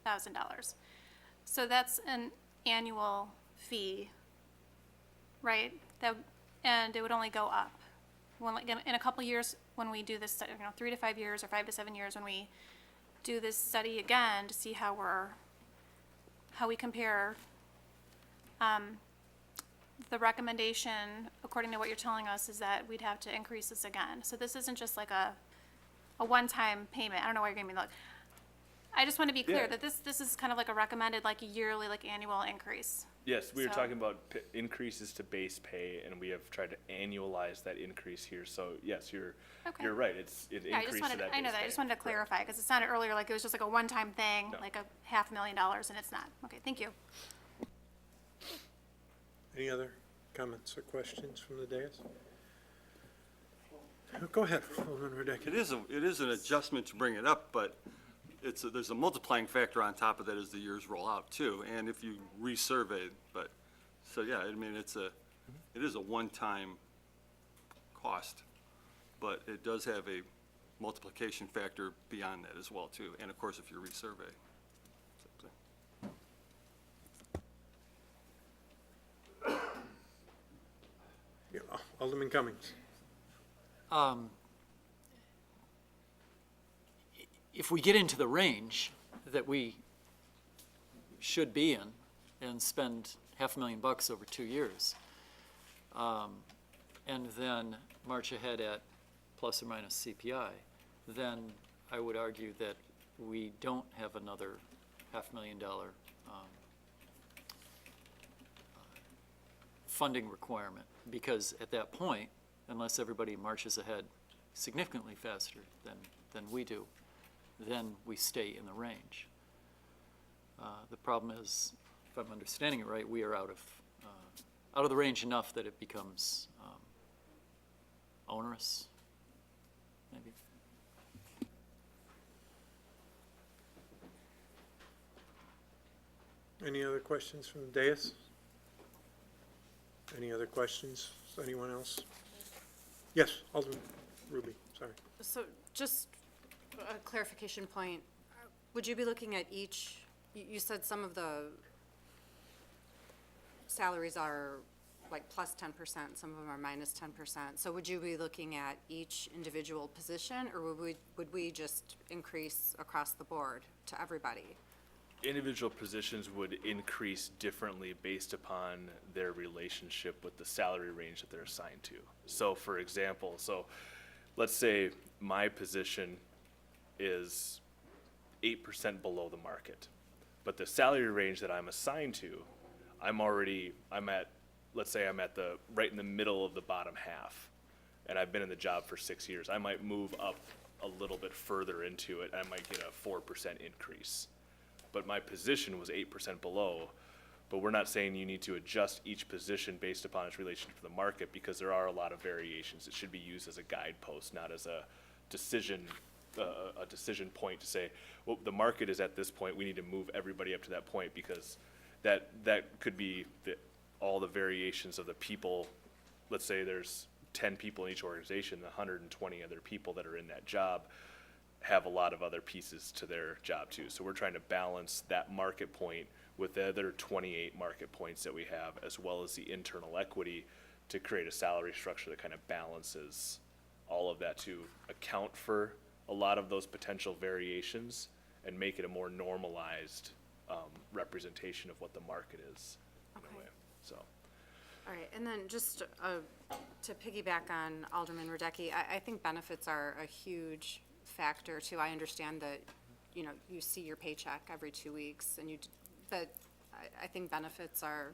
$1,000. So that's an annual fee, right? That, and it would only go up. When, like, in a couple years, when we do this, 3 to 5 years or 5 to 7 years, when we do this study again to see how we compare, the recommendation, according to what you're telling us, is that we'd have to increase this again. So this isn't just like a one-time payment. I don't know why you're giving me the look. I just want to be clear Yeah. that this is kind of like a recommended, like yearly, like annual increase. Yes, we were So- talking about increases to base pay, and we have tried to annualize that increase here. So yes, you're Okay. you're right. It Yeah, I just increases wanted, that I know base that, I pay. just wanted to Correct. clarify, because it sounded earlier like it was just like a one-time thing, No. like a $500,000, and it's not. Okay, thank you. Any other comments or questions from the dais? Go ahead, Alderman Radecki. It is an adjustment to bring it up, but there's a multiplying factor on top of that as the years roll out too, and if you resurvey, but, so yeah, I mean, it is a one-time cost, but it does have a multiplication factor beyond that as well too, and of course, if you resurvey. Yeah, Alderman Cummings. If we get into the range that we should be in and spend $500,000 over 2 years, and then march ahead at plus or minus CPI, then I would argue that we don't have another $500,000 funding requirement, because at that point, unless everybody marches ahead significantly faster than we do, then we stay in the range. The problem is, if I'm understanding it right, we are out of the range enough that it becomes onerous, maybe. Any other questions from the dais? Any other questions? Anyone else? Yes, Alderman Ruby, sorry. So just a clarification point, would you be looking at each, you said some of the salaries are like plus 10%, some of them are minus 10%. So would you be looking at each individual position, or would we just increase across the board to everybody? Individual positions would increase differently based upon their relationship with the salary range that they're assigned to. So for example, let's say my position is 8% below the market, but the salary range that I'm assigned to, let's say I'm at right in the middle of the bottom half, and I've been in the job for 6 years. I might move up a little bit further into it, I might get a 4% increase. But my position was 8% below, but we're not saying you need to adjust each position based upon its relationship to the market, because there are a lot of variations. It should be used as a guidepost, not as a decision point to say, well, the market is at this point, we need to move everybody up to that point, because that could be all the variations of the people. Let's say there's 10 people in each organization, the 120 other people that are in that job have a lot of other pieces to their job too. So we're trying to balance that market point with the other 28 market points that we have, as well as the internal equity, to create a salary structure that kind of balances all of that to account for a lot of those potential variations and make it a more normalized representation of what the market is in a way, so. All right, and then just to piggyback on Alderman Radecki, I think benefits are a huge factor too. I understand that, you see your paycheck every 2 weeks, but I think benefits are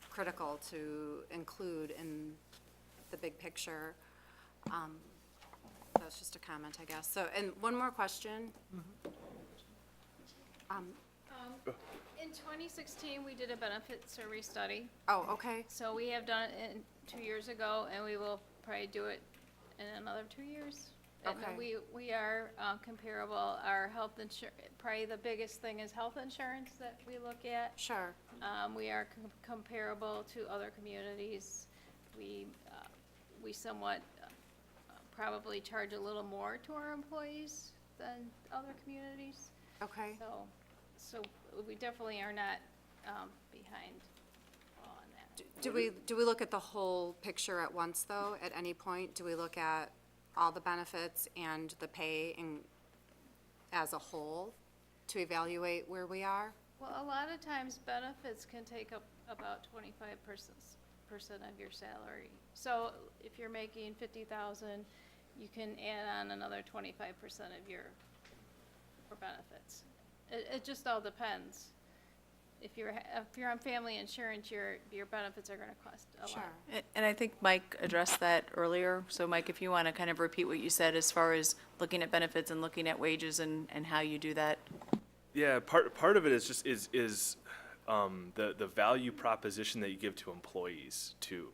critical to include in the big picture. That's just a comment, I guess. So, and one more question. In 2016, we did a benefit survey study. Oh, okay, So we have done it 2 years ago, and we will probably do it in another 2 years. And Okay. we are comparable. Our health insurance, probably the biggest thing is health insurance that we look at. sure. We are comparable to other communities. We somewhat probably charge a little more to our employees than other communities. Okay. So we definitely are not behind on that. Do we look at the whole picture at once, though, at any point? Do we look at all the benefits and the pay as a whole to evaluate where we are? Well, a lot of times benefits can take up about 25% of your salary. So if you're making 50,000, you can add on another 25% of your, for benefits. It just all depends. If you're on family insurance, your benefits are gonna cost a lot. Sure. And I think Mike addressed that earlier. So Mike, if you want to kind of repeat what you said as far as looking at benefits and looking at wages and how you do that. Yeah, part of it is just the value proposition that you give to employees too,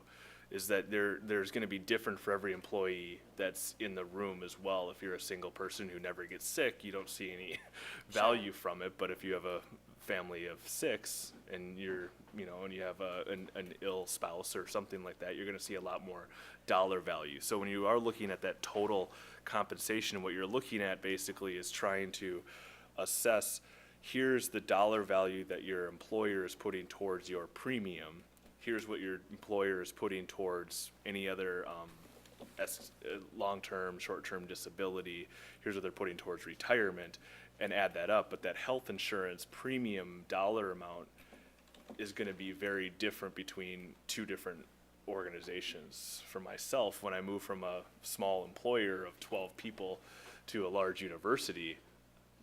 is that there's going to be different for every employee that's in the room as well. If you're a single person who never gets sick, you don't see any value from it. But if you have a family of 6 and and you have an ill spouse or something like that, you're going to see a lot more dollar value. So when you are looking at that total compensation, what you're looking at basically is trying to assess, here's the dollar value that your employer is putting towards your premium. Here's what your employer is putting towards any other long-term, short-term disability. Here's what they're putting towards retirement, and add that up. But that health insurance premium dollar amount is going to be very different between 2 different organizations. For myself, when I moved from a small employer of 12 people to a large university,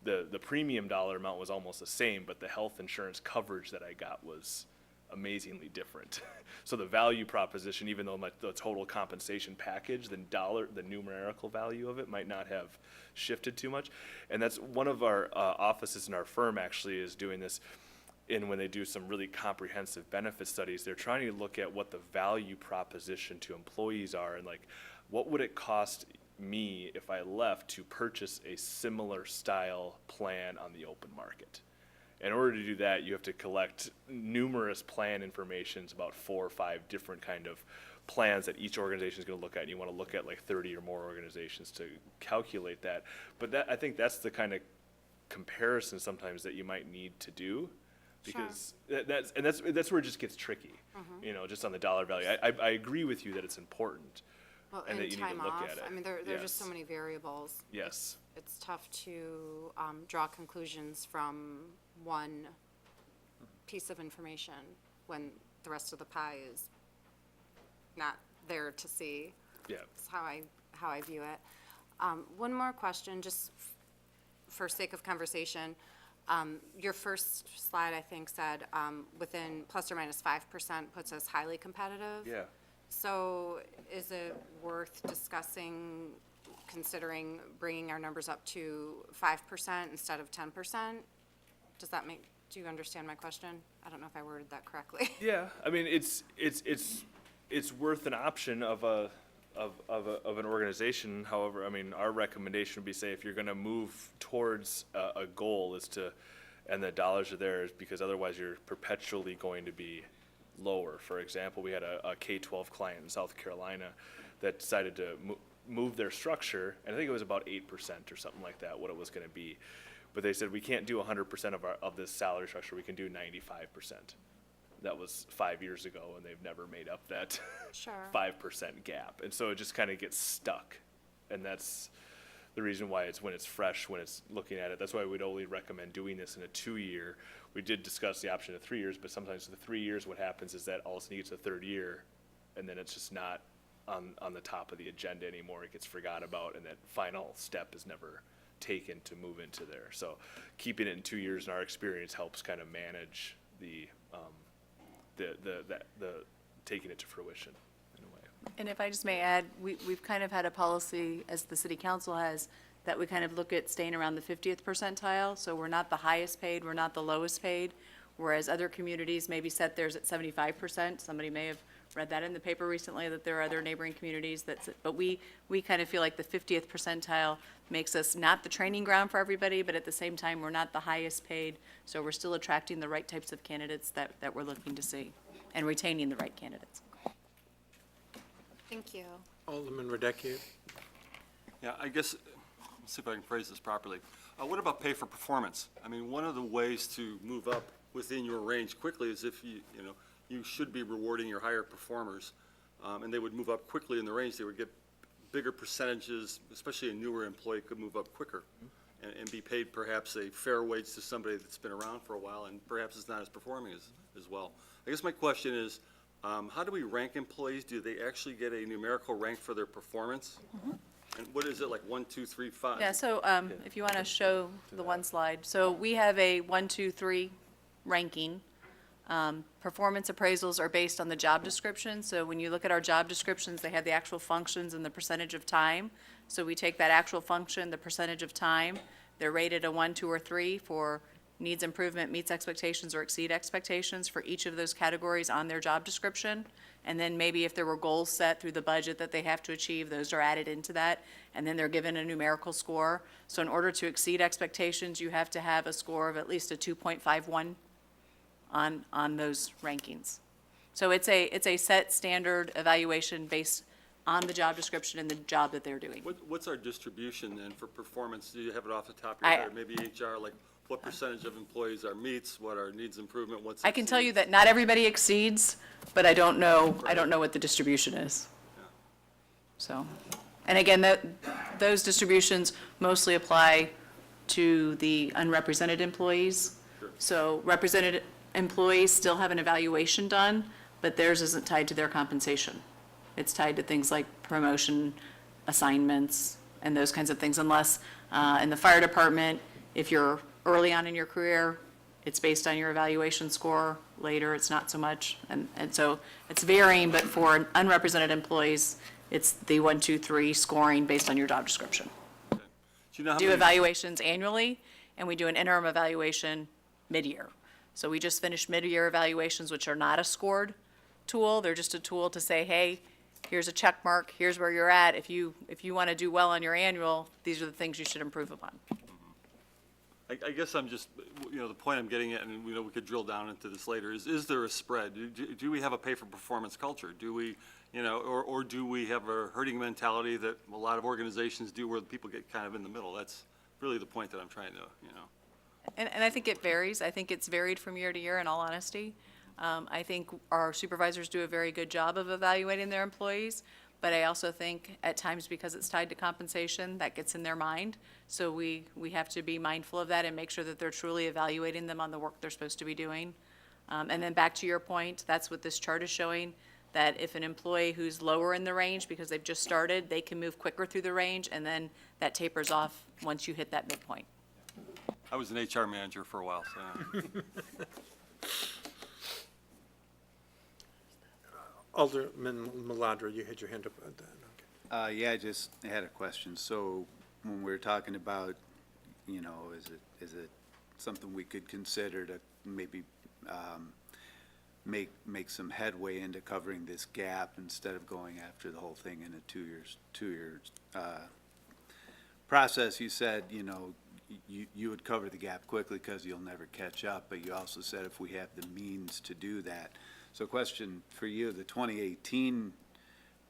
the premium dollar amount was almost the same, but the health insurance coverage that I got was amazingly different. So the value proposition, even though the total compensation package, the numerical value of it might not have shifted too much. And that's one of our offices in our firm actually is doing this. And when they do some really comprehensive benefit studies, they're trying to look at what the value proposition to employees are, and like, what would it cost me if I left to purchase a similar style plan on the open market. In order to do that, you have to collect numerous plan informations, about 4 or 5 different kind of plans that each organization is going to look at, and you want to look at like 30 or more organizations to calculate that. But I think that's the kind of comparison sometimes that you might need to do, because that's where it just gets tricky, just on the dollar value. I agree with you that it's important. Well, And that and you need to time look off, at it. I mean, there are just so Yes. many variables. Yes. It's tough to draw conclusions from one piece of information when the rest of the pie is not there to see. Yeah. That's how I view it. One more question, just for sake of conversation. Your first slide, I think, said within plus or minus 5% puts us highly competitive. Yeah. So is it worth discussing, considering bringing our numbers up to 5% instead of 10%? Do you understand my question? I don't know if I worded that correctly. Yeah, I mean, it's worth an option of an organization. However, I mean, our recommendation would be, say, if you're gonna move towards a goal and the dollars are there, is because otherwise you're perpetually going to be lower. For example, we had a K-12 client in South Carolina that decided to move their structure, and I think it was about 8% or something like that, what it was gonna be. But they said, we can't do 100% of this salary structure, we can do 95%. That was 5 years ago, and they've never made up that Sure. 5% gap. And so it just kind of gets stuck. And that's the reason why it's when it's fresh, when it's looking at it. That's why we'd only recommend doing this in a 2-year. We did discuss the option of 3 years, but sometimes the 3 years, what happens is that all of a sudden you get to the 3rd year, and then it's just not on the top of the agenda anymore. It gets forgot about, and that final step is never taken to move into there. So keeping it in 2 years in our experience helps kind of manage the taking it to fruition in a way. And if I just may add, we've kind of had a policy, as the city council has, that we kind of look at staying around the 50th percentile. So we're not the highest paid, we're not the lowest paid, whereas other communities maybe set theirs at 75%. Somebody may have read that in the paper recently, that there are other neighboring communities but we kind of feel like the 50th percentile makes us not the training ground for everybody, but at the same time, we're not the highest paid. So we're still attracting the right types of candidates that we're looking to see, and retaining the right candidates. Thank you. Alderman Radecki. Yeah, I guess, let's see if I can phrase this properly. What about pay for performance? I mean, one of the ways to move up within your range quickly is if you should be rewarding your higher performers, and they would move up quickly in the range. They would get bigger percentages, especially a newer employee could move up quicker and be paid perhaps a fair wage to somebody that's been around for a while and perhaps is not as performing as well. I guess my question is, how do we rank employees? Do they actually get a numerical rank for their performance? And what is it, like 1, 2, 3, 5? Yeah, so if you want to show the one slide. So we have a 1, 2, 3 ranking. Performance appraisals are based on the job description. So when you look at our job descriptions, they have the actual functions and the percentage of time. So we take that actual function, the percentage of time. They're rated a 1, 2, or 3 for needs improvement, meets expectations, or exceed expectations for each of those categories on their job description. And then maybe if there were goals set through the budget that they have to achieve, those are added into that. And then they're given a numerical score. So in order to exceed expectations, you have to have a score of at least a 2.51 on those rankings. So it's a set standard evaluation based on the job description and the job that they're doing. What's our distribution then for performance? Do you have it off the top of your head? Or maybe HR, like what percentage of employees are meets, what are needs improvement, what's I can tell you that not everybody exceeds, but I don't know what the distribution is. So, and again, those distributions mostly apply to the unrepresented employees. Sure. So represented employees still have an evaluation done, but theirs isn't tied to their compensation. It's tied to things like promotion, assignments, and those kinds of things, unless in the fire department, if you're early on in your career, it's based on your evaluation score. Later, it's not so much. And so it's varying, but for unrepresented employees, it's the 1, 2, 3 scoring based on your job description. Do you know how Do many- evaluations annually, and we do an interim evaluation mid-year. So we just finished mid-year evaluations, which are not a scored tool. They're just a tool to say, hey, here's a check mark, here's where you're at. If you want to do well on your annual, these are the things you should improve upon. I guess I'm just, the point I'm getting at, and we could drill down into this later, is there a spread? Do we have a pay-for-performance culture? Do we, or do we have a herding mentality that a lot of organizations do where people get kind of in the middle? That's really the point that I'm trying to, And I think it varies. I think it's varied from year to year, in all honesty. I think our supervisors do a very good job of evaluating their employees, but I also think at times, because it's tied to compensation, that gets in their mind. So we have to be mindful of that and make sure that they're truly evaluating them on the work they're supposed to be doing. And then back to your point, that's what this chart is showing, that if an employee who's lower in the range because they've just started, they can move quicker through the range, and then that tapers off once you hit that midpoint. I was an HR manager for a while, so. Alderman Maladra, you had your hand up. Okay. Yeah, I just had a question. So when we're talking about, is it something we could consider to maybe make some headway into covering this gap instead of going after the whole thing in a two-year process? You said, you would cover the gap quickly because you'll never catch up, but you also said if we have the means to do that. So question for you, the 2018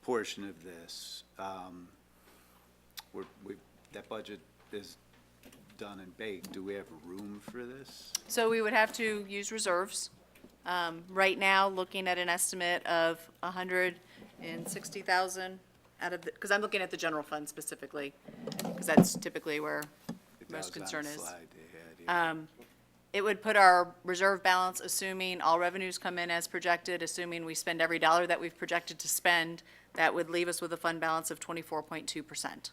portion of this, that budget is done and baked. Do we have room for this? So we would have to use reserves. Right now, looking at an estimate of 160,000 out of because I'm looking at the general fund specifically, because that's typically where most concern is. It would put our reserve balance, assuming all revenues come in as projected, assuming we spend every dollar that we've projected to spend, that would leave us with a fund balance of 24.2%.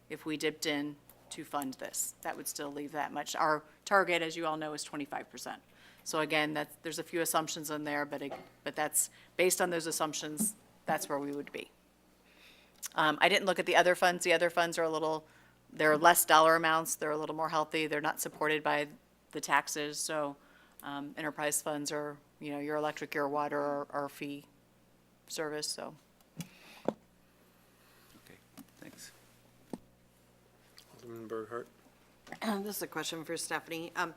If we dipped in to fund this, that would still leave that much. Our target, as you all know, is 25%. So again, there's a few assumptions in there, but that's, based on those assumptions, that's where we would be. I didn't look at the other funds. The other funds are they're less dollar amounts, they're a little more healthy, they're not supported by the taxes, so enterprise funds are, your electric, your water, our fee service, so. Okay, thanks. Alderman Burkhart? This is a question for Stephanie. I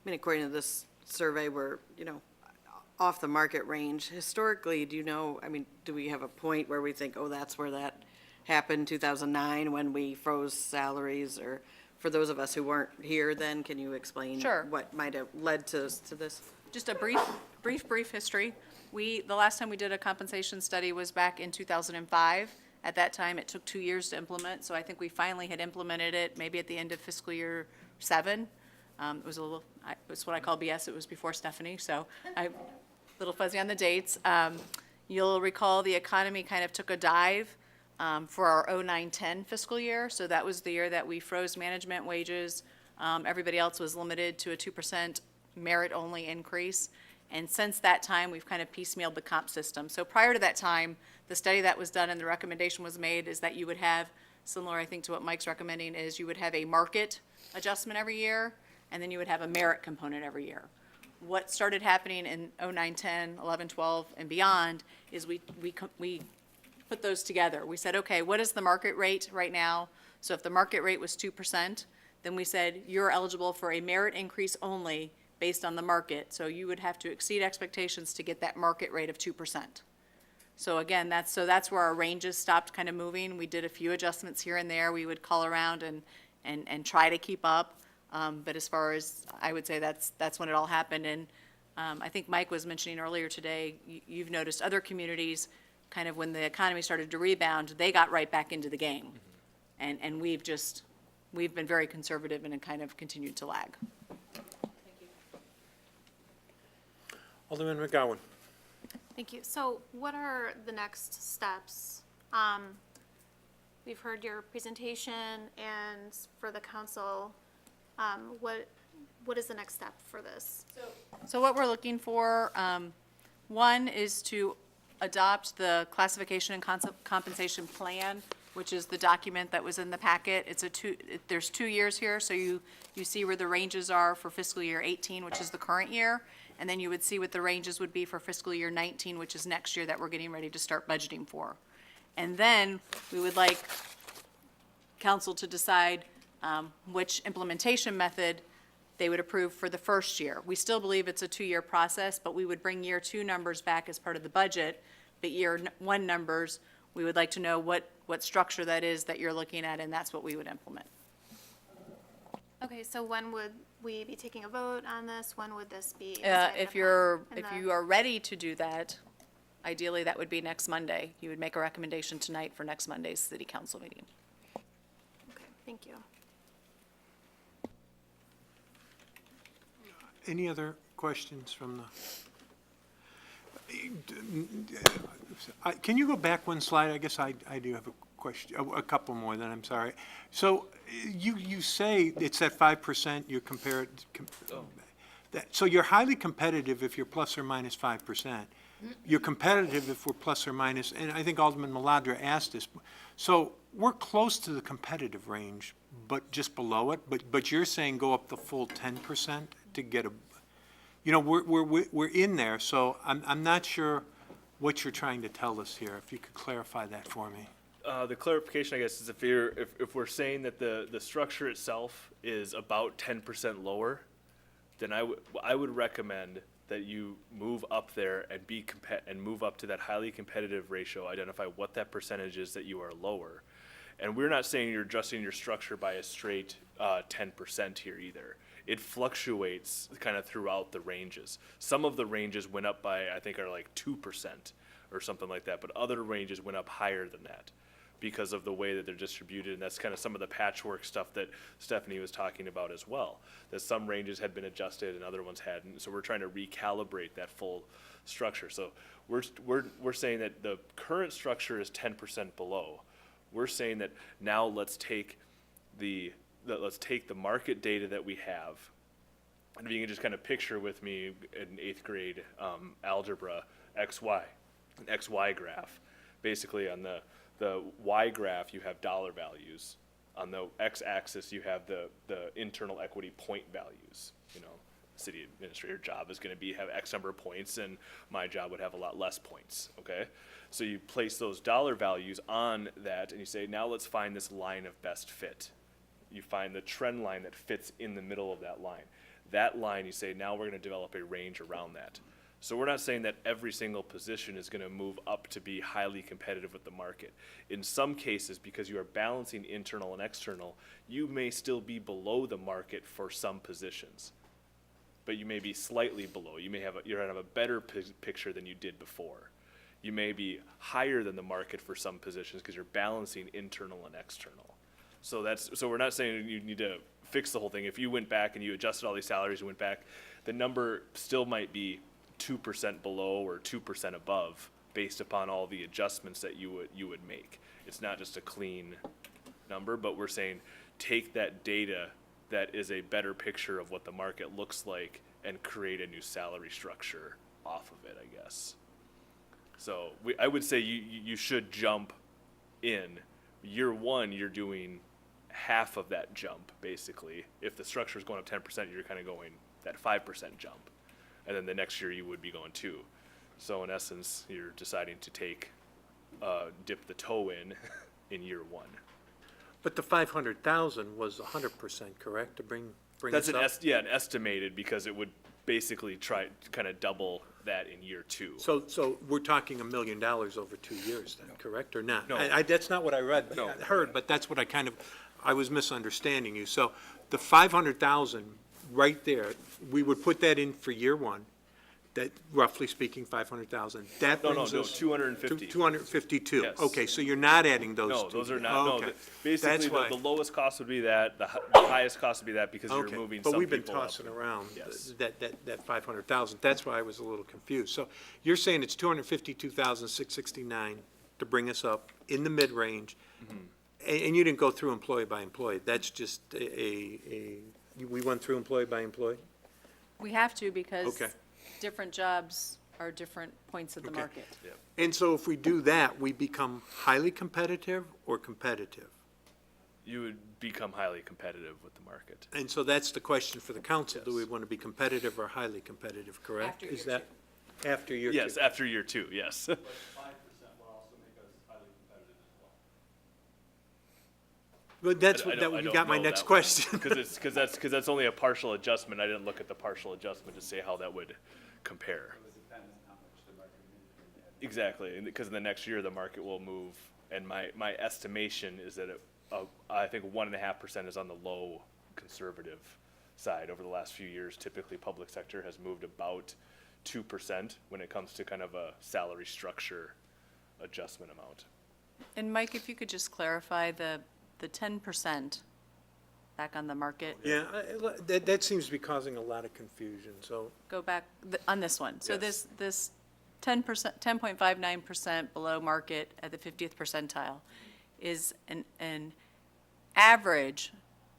mean, according to this survey, we're, off the market range. Historically, do you know, I mean, do we have a point where we think, oh, that's where that happened, 2009, when we froze salaries? Or for those of us who weren't here then, can you explain Sure. what might have led to this? Just a brief history. The last time we did a compensation study was back in 2005. At that time, it took 2 years to implement, so I think we finally had implemented it maybe at the end of fiscal year 7. It was it's what I call BS, it was before Stephanie, so I'm a little fuzzy on the dates. You'll recall the economy kind of took a dive for our 09-10 fiscal year, so that was the year that we froze management wages. Everybody else was limited to a 2% merit-only increase. And since that time, we've kind of piecemealed the comp system. So prior to that time, the study that was done and the recommendation was made is that you would have, similar I think to what Mike's recommending, is you would have a market adjustment every year, and then you would have a merit component every year. What started happening in 09, 10, 11, 12, and beyond is we put those together. We said, okay, what is the market rate right now? So if the market rate was 2%, then we said you're eligible for a merit increase only based on the market. So you would have to exceed expectations to get that market rate of 2%. So again, that's where our ranges stopped kind of moving. We did a few adjustments here and there. We would call around and try to keep up. But as far as, I would say that's when it all happened. And I think Mike was mentioning earlier today, you've noticed other communities, kind of when the economy started to rebound, they got right back into the game. And we've been very conservative and kind of continued to lag. Alderman McGowan? Thank you. So what are the next steps? We've heard your presentation, and for the council, what is the next step for this? So what we're looking for, one is to adopt the classification and compensation plan, which is the document that was in the packet. There's 2 years here, so you see where the ranges are for fiscal year 18, which is the current year, and then you would see what the ranges would be for fiscal year 19, which is next year that we're getting ready to start budgeting for. And then we would like council to decide which implementation method they would approve for the first year. We still believe it's a 2-year process, but we would bring year 2 numbers back as part of the budget, but year 1 numbers, we would like to know what structure that is that you're looking at, and that's what we would implement. Okay, so when would we be taking a vote on this? When would this be? decided If upon? you are ready to do that, ideally, that would be next Monday. You would make a recommendation tonight for next Monday's city council meeting. Okay, thank you. Any other questions from the? Can you go back one slide? I guess I do have a question, a couple more then, I'm sorry. So you say it's at 5%, you compare it, so you're highly competitive if you're plus or minus 5%. You're competitive if we're plus or minus, and I think Alderman Maladra asked this. So we're close to the competitive range, but just below it, but you're saying go up the full 10% to get a, we're in there, so I'm not sure what you're trying to tell us here. If you could clarify that for me. The clarification, I guess, is if we're saying that the structure itself is about 10% lower, then I would recommend that you move up there and and move up to that highly competitive ratio, identify what that percentage is that you are lower. And we're not saying you're adjusting your structure by a straight 10% here either. It fluctuates kind of throughout the ranges. Some of the ranges went up by, I think, are like 2% or something like that, but other ranges went up higher than that because of the way that they're distributed, and that's kind of some of the patchwork stuff that Stephanie was talking about as well, that some ranges had been adjusted and other ones hadn't, so we're trying to recalibrate that full structure. So we're saying that the current structure is 10% below. We're saying that now let's take the market data that we have And if you can just kind of picture with me in 8th grade algebra, XY, an XY graph. Basically on the Y graph, you have dollar values. On the X-axis, you have the internal equity point values. You know, city administrator job is gonna have X number of points, and my job would have a lot less points, okay? So you place those dollar values on that, and you say, now let's find this line of best fit. You find the trend line that fits in the middle of that line. That line, you say, now we're gonna develop a range around that. So we're not saying that every single position is gonna move up to be highly competitive with the market. In some cases, because you are balancing internal and external, you may still be below the market for some positions. But you may be slightly below. You may have a better picture than you did before. You may be higher than the market for some positions because you're balancing internal and external. So we're not saying you need to fix the whole thing. If you went back and you adjusted all these salaries and went back, the number still might be 2% below or 2% above based upon all the adjustments that you would make. It's not just a clean number, but we're saying take that data that is a better picture of what the market looks like and create a new salary structure off of it, I guess. So I would say you should jump in. Year one, you're doing half of that jump, basically. If the structure is going up 10%, you're kind of going that 5% jump. And then the next year, you would be going 2. So in essence, you're deciding to dip the toe in year one. But the 500,000 was 100%, correct, to bring us That's up? an estimated, because it would basically try to kind of double that in year 2. So we're talking $1 million over 2 years then, correct, or not? No. That's not what I read, No. I heard, but that's what I was misunderstanding you. So the 500,000, right there, we would put that in for year one, that roughly speaking, 500,000. That No, brings us. 250. 252. Yes. Okay, so you're not adding those two. No, those are not, no. Okay. Basically, That's why. the lowest cost would be that, the highest cost would be that, because you're Okay, moving some but people we've been up. tossing around Yes. that 500,000. That's why I was a little confused. So you're saying it's 252,669 to bring us up in the mid-range, Mm-hmm. and you didn't go through employee by employee. That's just we went through employee by employee? We have to because Okay. different jobs are different points of the Okay. market. And so if we do that, we become highly competitive or competitive? You would become highly competitive with the market. And so that's the question for the council. Do we Yes. want to be competitive or highly competitive, correct? After Is year that after year two? Yes, after year 2, yes. But 5% will also make us highly competitive as well. But that's, I don't you got my know next that one. question. Because that's only a partial adjustment. I didn't look at the partial adjustment to say how that would compare. Exactly, because in the next year, the market will move, and my estimation is that I think 1.5% is on the low conservative side. Over the last few years, typically public sector has moved about 2% when it comes to kind of a salary structure adjustment amount. And Mike, if you could just clarify the 10% back on the market, Yeah, that seems to be causing a lot of confusion, so. go back on this one. So Yes. this 10%, 10.59% below market at the 50th percentile is an average,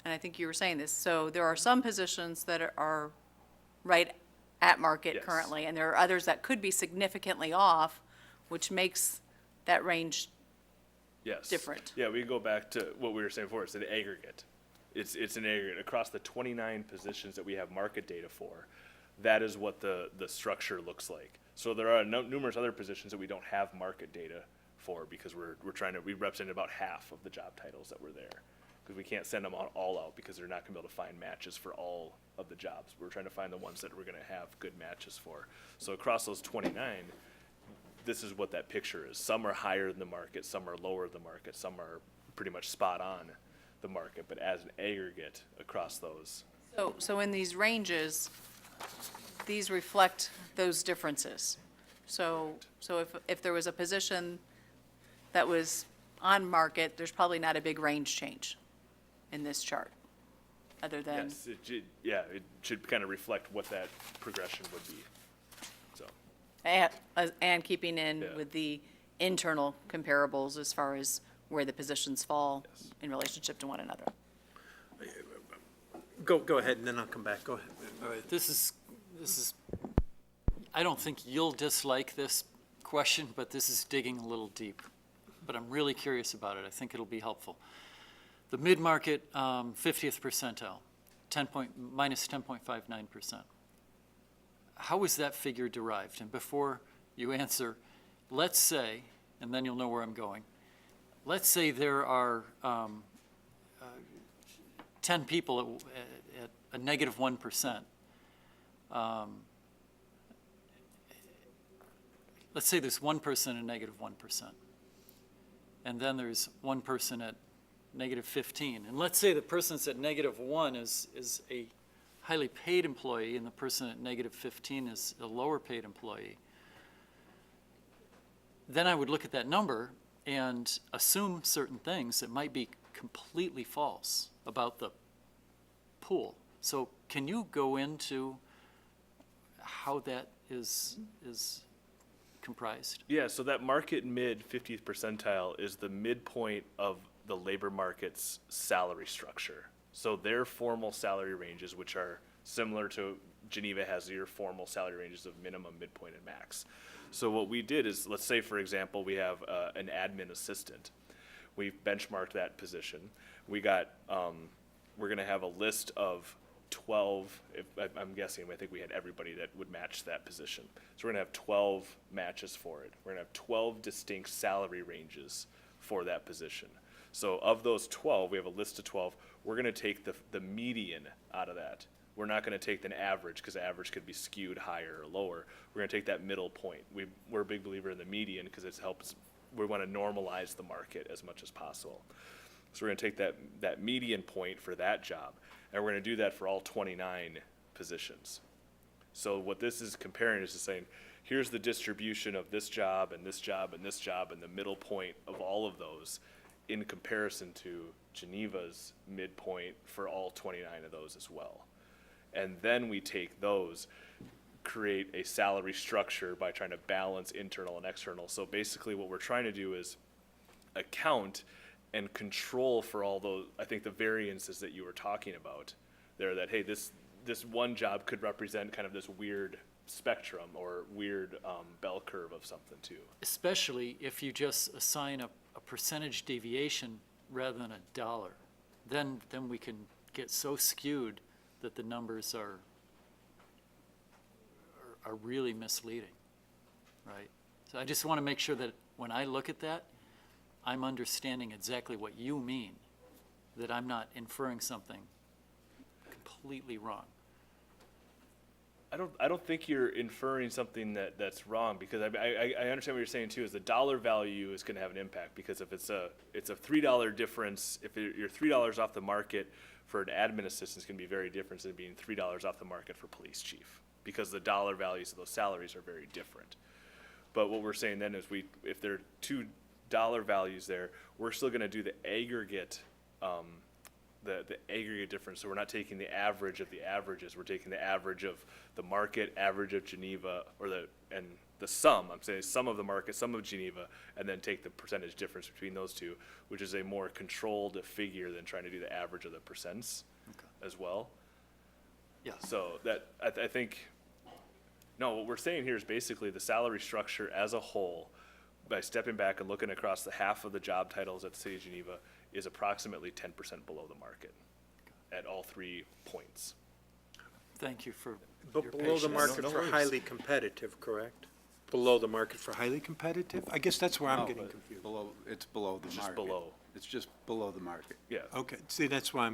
and I think you were saying this, so there are some positions that are right at market Yes. currently, and there are others that could be significantly off, which makes that range Yes. different. Yeah, we go back to what we were saying before. It's an aggregate. It's an aggregate across the 29 positions that we have market data for. That is what the structure looks like. So there are numerous other positions that we don't have market data for, because we represent about half of the job titles that were there. Because we can't send them all out, because they're not gonna be able to find matches for all of the jobs. We're trying to find the ones that we're gonna have good matches for. So across those 29, this is what that picture is. Some are higher than the market, some are lower than the market, some are pretty much spot on the market, but as an aggregate across those. So in these ranges, these reflect those differences. So if there was a position that was on market, there's probably not a big range change in this chart, other than. Yes, it should kind of reflect what that progression would be, so. And keeping in Yeah. with the internal comparables as far as where the positions fall in relationship to one another. Go ahead, and then I'll come back. Go ahead. All right, this is, I don't think you'll dislike this question, but this is digging a little deep. But I'm really curious about it. I think it'll be helpful. The mid-market, 50th percentile, minus 10.59%. How was that figure derived? And before you answer, let's say, and then you'll know where I'm going, let's say there are 10 people at a negative 1%. Let's say there's one person at negative 1%. And then there's one person at negative 15. And let's say the person that's at negative 1 is a highly paid employee, and the person at negative 15 is a lower paid employee. Then I would look at that number and assume certain things that might be completely false about the pool. So can you go into how that is comprised? Yeah, so that market mid 50th percentile is the midpoint of the labor market's salary structure. So their formal salary ranges, which are similar to Geneva has your formal salary ranges of minimum, midpoint, and max. So what we did is, let's say, for example, we have an admin assistant. We've benchmarked that position. We got, we're gonna have a list of 12, I'm guessing, I think we had everybody that would match that position. So we're gonna have 12 matches for it. We're gonna have 12 distinct salary ranges for that position. So of those 12, we have a list of 12, we're gonna take the median out of that. We're not gonna take an average, because the average could be skewed higher or lower. We're gonna take that middle point. We're a big believer in the median, because it helps, we wanna normalize the market as much as possible. So we're gonna take that median point for that job, and we're gonna do that for all 29 positions. So what this is comparing is just saying, here's the distribution of this job and this job and this job, and the middle point of all of those in comparison to Geneva's midpoint for all 29 of those as well. And then we take those, create a salary structure by trying to balance internal and external. So basically what we're trying to do is account and control for all those, I think the variances that you were talking about there, that, hey, this one job could represent kind of this weird spectrum or weird bell curve of something too. Especially if you just assign a percentage deviation rather than a dollar. Then we can get so skewed that the numbers are really misleading, right? So I just want to make sure that when I look at that, I'm understanding exactly what you mean, that I'm not inferring something completely wrong. I don't think you're inferring something that's wrong, because I understand what you're saying too, is the dollar value is gonna have an impact, because if it's a $3 difference, if you're $3 off the market for an admin assistant, it's gonna be very different than being $3 off the market for police chief, because the dollar values of those salaries are very different. But what we're saying then is if there are $2 values there, we're still gonna do the aggregate, the aggregate difference. So we're not taking the average of the averages, we're taking the average of the market, average of Geneva, and the sum, I'm saying sum of the market, sum of Geneva, and then take the percentage difference between those two, which is a more controlled figure than trying to do the average of the percents as well. Yeah. So that, I think, no, what we're saying here is basically the salary structure as a whole, by stepping back and looking across the half of the job titles at the City of Geneva, is approximately 10% below the market at all 3 points. Thank you for your But below the patience. market No for worries. highly competitive, correct? Below the market for highly competitive? I guess that's where I'm No, getting but confused. It's below the It's market. just below. It's just below the market. Yeah. Okay, see, that's why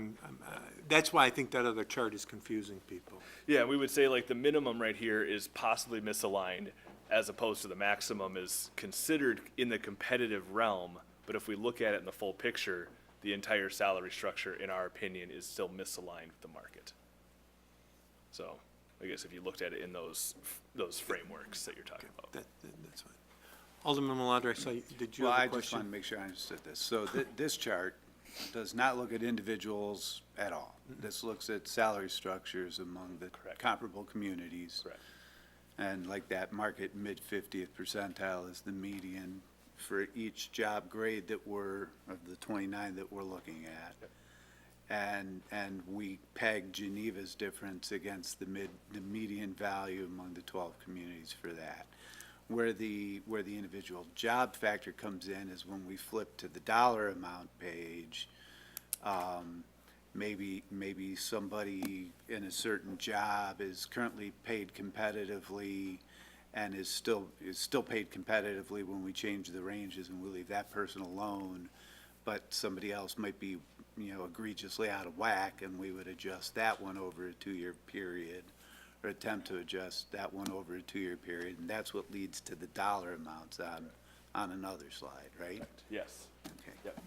that's why I think that other chart is confusing people. Yeah, we would say like the minimum right here is possibly misaligned, as opposed to the maximum is considered in the competitive realm. But if we look at it in the full picture, the entire salary structure, in our opinion, is still misaligned with the market. So I guess if you looked at it in those frameworks that you're talking about. That's fine. Alderman Maladra, I saw you, did you Well, have I a just question? want to make sure I understood this. So this chart does not look at individuals at all. This looks at salary structures among the Correct. comparable communities. Correct. And like that market mid-50th percentile is the median for each job grade of the 29 that we're looking at. and we peg Geneva's difference against the median value among the 12 communities for that. Where the individual job factor comes in is when we flip to the dollar amount page. Maybe somebody in a certain job is currently paid competitively and is still paid competitively when we change the ranges and we leave that person alone, but somebody else might be, egregiously out of whack, and we would adjust that one over a 2-year period, or attempt to adjust that one over a 2-year period, and that's what leads to the dollar amounts on another slide, right? Yes. Okay. Yep.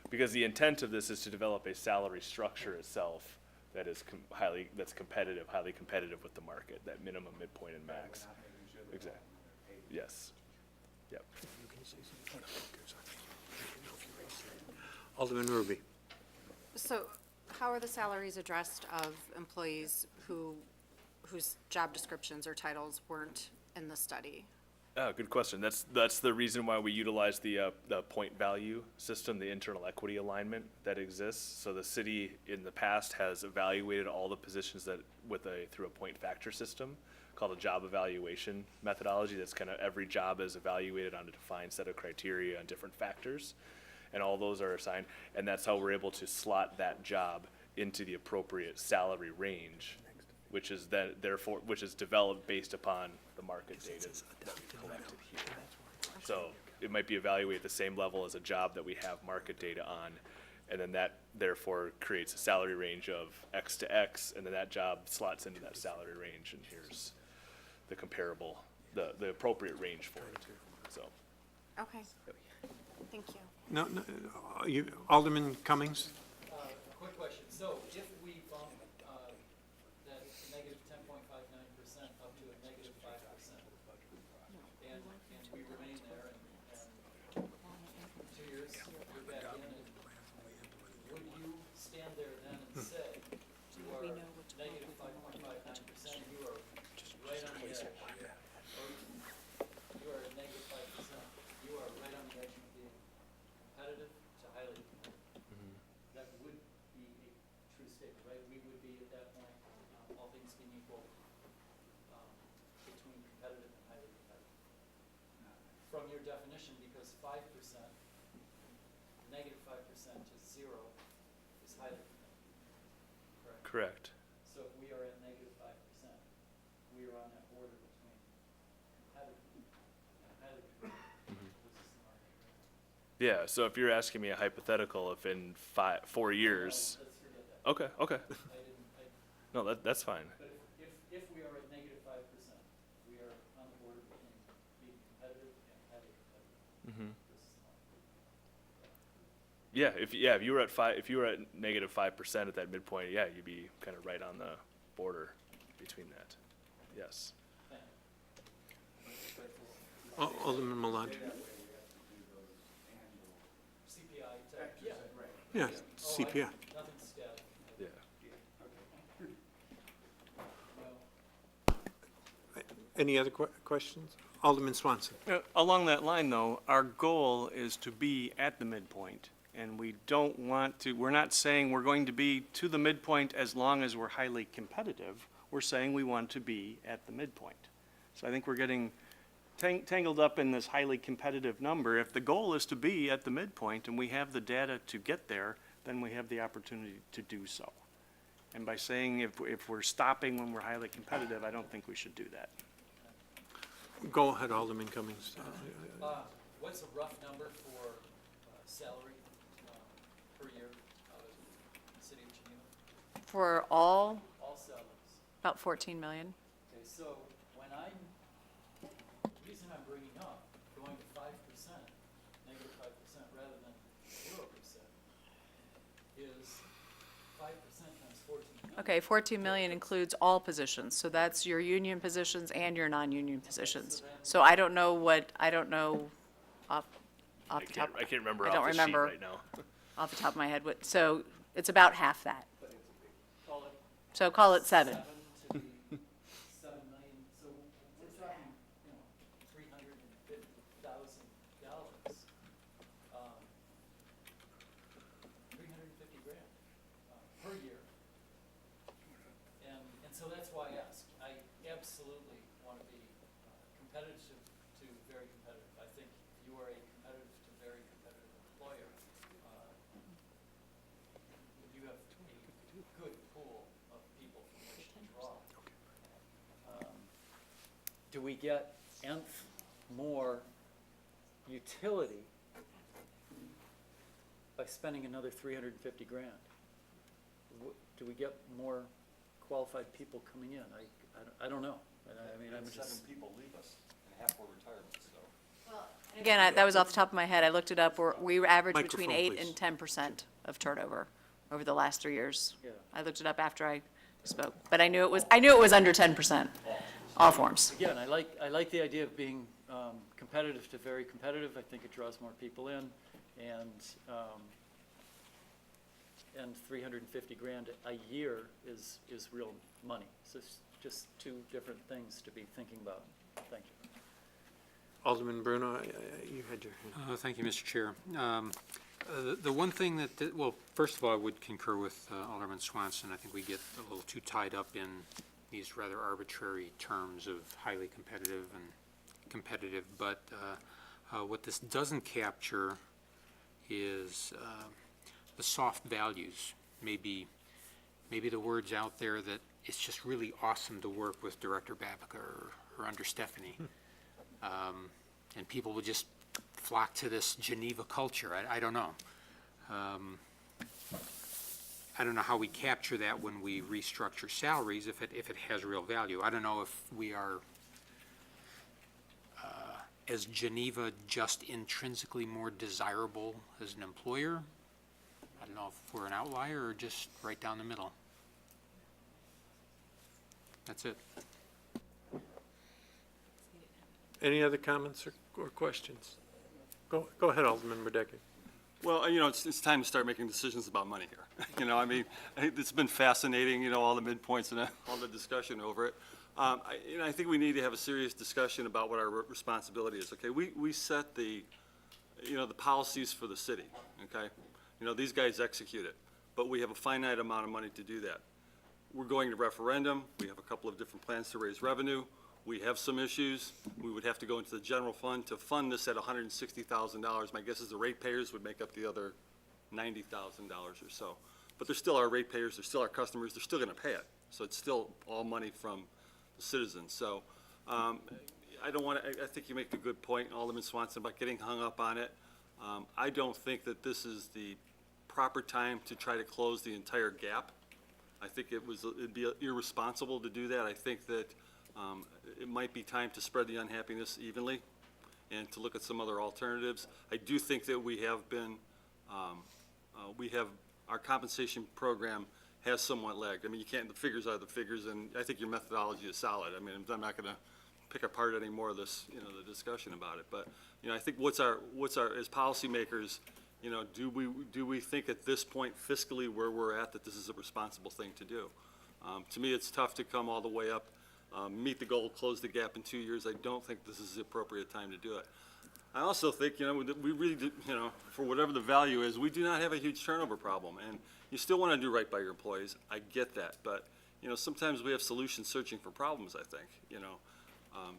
Because the intent of this is to develop a salary structure itself that is highly competitive with the market, that minimum, midpoint, and max. Exactly. Yes. Yep. Alderman Ruby. So how are the salaries addressed of employees whose job descriptions or titles weren't in the study? Good question. That's the reason why we utilize the point value system, the internal equity alignment that exists. So the city in the past has evaluated all the positions through a point factor system called a job evaluation methodology. That's kind of every job is evaluated on a defined set of criteria and different factors, and all those are assigned. And that's how we're able to slot that job into the appropriate salary range, which is developed based upon the market data that we've collected here. So it might be evaluated at the same level as a job that we have market data on, and then that therefore creates a salary range of X to X, and then that job slots into that salary range, and here's the comparable, the appropriate range for it, so. Okay. Thank you. No, Alderman Cummings? Quick question. So if we bump that negative 10.59% up to a negative 5%, and we remain there, and 2 years, we're back in, and would you stand there then and say, you are negative 5.59%, you are right on the edge? Or you are at negative 5%, you are right on the edge of being competitive to highly competitive. That would be a true statement, right? We would be at that point, all things being equal, between competitive and highly competitive. From your definition, because 5%, negative 5% to 0 is highly competitive, correct? Correct. So if we are at negative 5%, we are on that border between competitive and highly competitive. This is the market, right? Yeah, so if you're asking me a hypothetical, if in 4 years. Let's forget that. Okay. No, that's fine. But if we are at negative 5%, we are on the border between being competitive and highly competitive. This is the market. Yeah, if you were at negative 5% at that midpoint, yeah, you'd be kind of right on the border between that. Yes. Alderman Maladra? CPI type, yeah. Yeah, CPI. Nothing's static. Yeah. Any other questions? Alderman Swanson? Along that line, though, our goal is to be at the midpoint, and we don't want to, we're not saying we're going to be to the midpoint as long as we're highly competitive. We're saying we want to be at the midpoint. So I think we're getting tangled up in this highly competitive number. If the goal is to be at the midpoint and we have the data to get there, then we have the opportunity to do so. And by saying if we're stopping when we're highly competitive, I don't think we should do that. Go ahead, Alderman Cummings. What's a rough number for salary per year out of the city of Geneva? For all, All salaries. about 14 million. Okay, so when the reason I'm bringing up going to 5%, negative 5% rather than 0% is 5% times 14 million. Okay, 14 million includes all positions, so that's your union positions and your non-union positions. So I don't know off the top. I can't remember I off don't the sheet remember right now. off the top of my head so it's about half that. Call it So call it 7. 7 to be 7 million, so we're talking, $350,000. 350 grand. So that's why I asked. I absolutely want to be competitive to very competitive. I think if you are a competitive to very competitive employer, you have a good pool of people from which to draw. Do we get nth more utility by spending another 350 grand? Do we get more qualified people coming in? I don't know. I mean, I'm just. 7 people leave us, and half were retirements, so. Again, that was off the top of my head. I looked it up. We average between Microphone, 8 please. and 10% of turnover over the last 3 years. Yeah. I looked it up after I spoke, but I knew it was under 10%, all forms. Again, I like the idea of being competitive to very competitive. I think it draws more people in, and 350 grand a year is real money. So it's just two different things to be thinking about. Thank you. Alderman Bruno, you had your hand. Thank you, Mr. Chair. The one thing well, first of all, I would concur with Alderman Swanson. I think we get a little too tied up in these rather arbitrary terms of highly competitive and competitive, but what this doesn't capture is the soft values. Maybe the words out there that it's just really awesome to work with Director Babica or under Stephanie. And people will just flock to this Geneva culture. I don't know. I don't know how we capture that when we restructure salaries if it has real value. I don't know if we are, as Geneva, just intrinsically more desirable as an employer. I don't know if we're an outlier or just right down the middle. That's it. Any other comments or questions? Go ahead, Alderman Radecki. Well, it's time to start making decisions about money here. I mean, it's been fascinating, all the midpoints and all the discussion over it. I think we need to have a serious discussion about what our responsibility is, okay? We set the policies for the city, okay? These guys execute it, but we have a finite amount of money to do that. We're going to referendum. We have a couple of different plans to raise revenue. We have some issues. We would have to go into the general fund to fund this at $160,000. My guess is the ratepayers would make up the other $90,000 or so. But they're still our ratepayers, they're still our customers, they're still gonna pay it. So it's still all money from the citizens. So I think you make a good point, Alderman Swanson, about getting hung up on it. I don't think that this is the proper time to try to close the entire gap. I think it'd be irresponsible to do that. I think that it might be time to spread the unhappiness evenly and to look at some other alternatives. I do think that we have been, our compensation program has somewhat lagged. I mean, the figures are the figures, and I think your methodology is solid. I mean, I'm not gonna pick apart any more of this, the discussion about it. But, I think what's our, as policymakers, do we think at this point fiscally where we're at that this is a responsible thing to do? To me, it's tough to come all the way up, meet the goal, close the gap in 2 years. I don't think this is the appropriate time to do it. I also think, we really do, for whatever the value is, we do not have a huge turnover problem. And you still want to do right by your employees. I get that. But, sometimes we have solutions searching for problems, I think,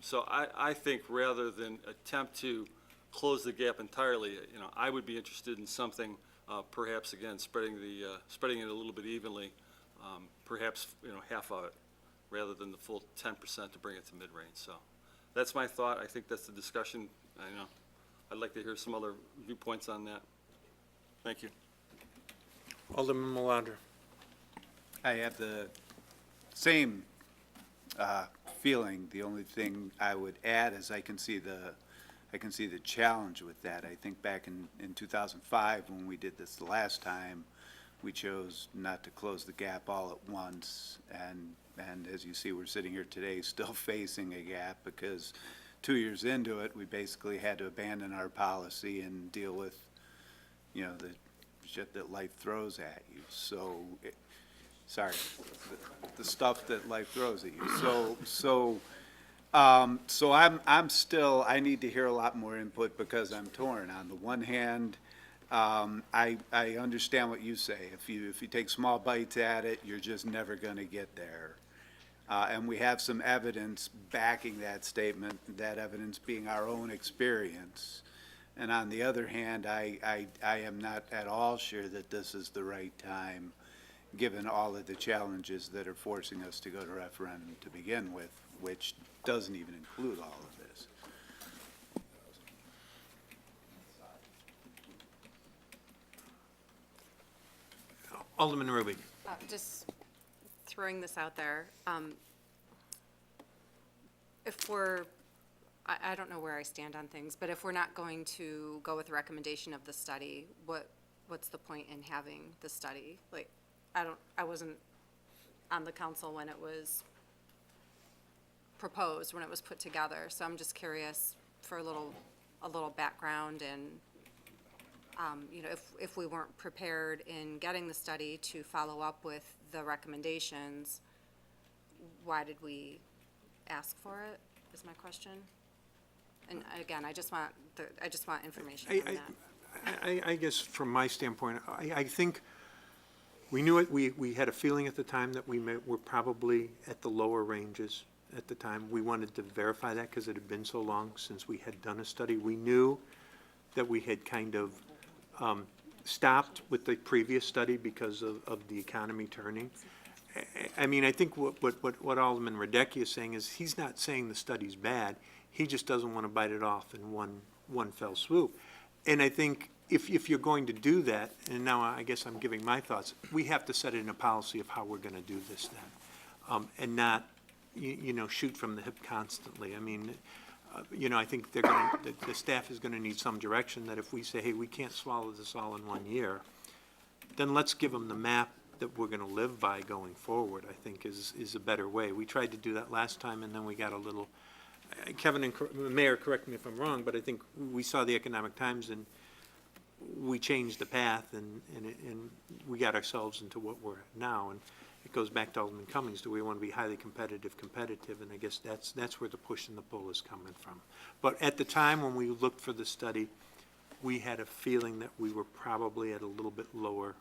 So I think rather than attempt to close the gap entirely, I would be interested in something, perhaps, again, spreading it a little bit evenly, perhaps, half of it, rather than the full 10% to bring it to mid-range. So that's my thought. I think that's the discussion. I'd like to hear some other viewpoints on that. Thank you. Alderman Malandra. I have the same feeling. The only thing I would add is I can see the challenge with that. I think back in 2005 when we did this the last time, we chose not to close the gap all at once, and as you see, we're sitting here today still facing a gap because 2 years into it, we basically had to abandon our policy and deal with, the shit that life throws at you. So, the stuff that life throws at you. So I'm still, I need to hear a lot more input because I'm torn. On the one hand, I understand what you say. If you take small bites at it, you're just never going to get there. And we have some evidence backing that statement, that evidence being our own experience. And on the other hand, I am not at all sure that this is the right time, given all of the challenges that are forcing us to go to referendum to begin with, which doesn't even include all of this. Alderman Ruby. Just throwing this out there, if we're, I don't know where I stand on things, but if we're not going to go with the recommendation of the study, what's the point in having the study? Like, I wasn't on the council when it was proposed, when it was put together, so I'm just curious for a little background and, you know, if we weren't prepared in getting the study to follow up with the recommendations, why did we ask for it, is my question. And again, I just want information on that. I guess from my standpoint, I think we knew it, we had a feeling at the time that were probably at the lower ranges at the time. We wanted to verify that because it had been so long since we had done a study. We knew that we had kind of stopped with the previous study because of the economy turning. I mean, I think what Alderman Radecki is saying is he's not saying the study's bad. He just doesn't want to bite it off in one fell swoop. And I think if you're going to do that, and now I guess I'm giving my thoughts, we have to set it in a policy of how we're going to do this then, and not, you know, shoot from the hip constantly. I mean, you know, I think the staff is going to need some direction that if we say, hey, we can't swallow this all in 1 year, then let's give them the map that we're going to live by going forward, I think is a better way. We tried to do that last time, and then we got a little, Kevin and Mayor, correct me if I'm wrong, but I think we saw the Economic Times and we changed the path and we got ourselves into what we're at now. And it goes back to Alderman Cummings. Do we want to be highly competitive? And I guess that's where the push and the pull is coming from. But at the time when we looked for the study, we had a feeling that we were probably at a little bit lower,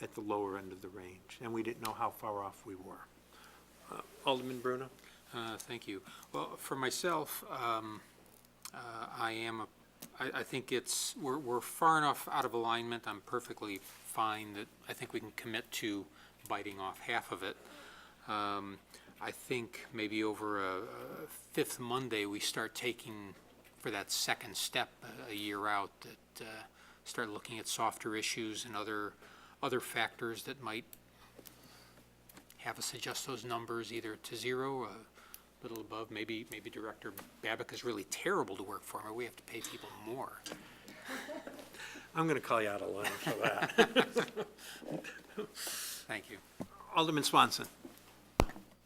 at the lower end of the range, and we didn't know how far off we were. Alderman Bruno? Thank you. Well, for myself, I think we're far enough out of alignment. I'm perfectly fine that I think we can commit to biting off half of it. I think maybe over a fifth Monday, we start taking for that second step a year out, that start looking at softer issues and other factors that might have us adjust those numbers either to zero, a little above. Maybe Director Babbitt is really terrible to work for, or we have to pay people more. I'm going to call you out of line for that. Thank you. Alderman Swanson.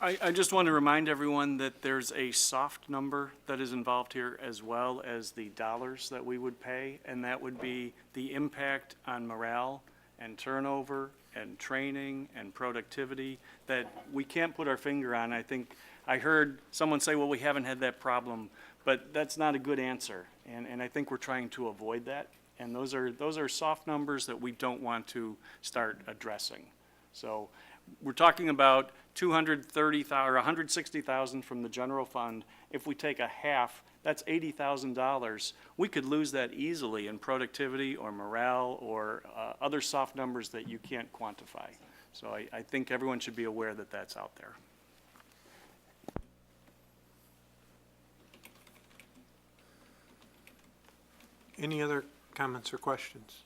I just want to remind everyone that there's a soft number that is involved here as well as the dollars that we would pay, and that would be the impact on morale and turnover and training and productivity that we can't put our finger on. I think I heard someone say, well, we haven't had that problem, but that's not a good answer. And I think we're trying to avoid that. And those are soft numbers that we don't want to start addressing. So we're talking about $230,000 or $160,000 from the general fund. If we take a half, that's $80,000. We could lose that easily in productivity or morale or other soft numbers that you can't quantify. So I think everyone should be aware that that's out there. Any other comments or questions?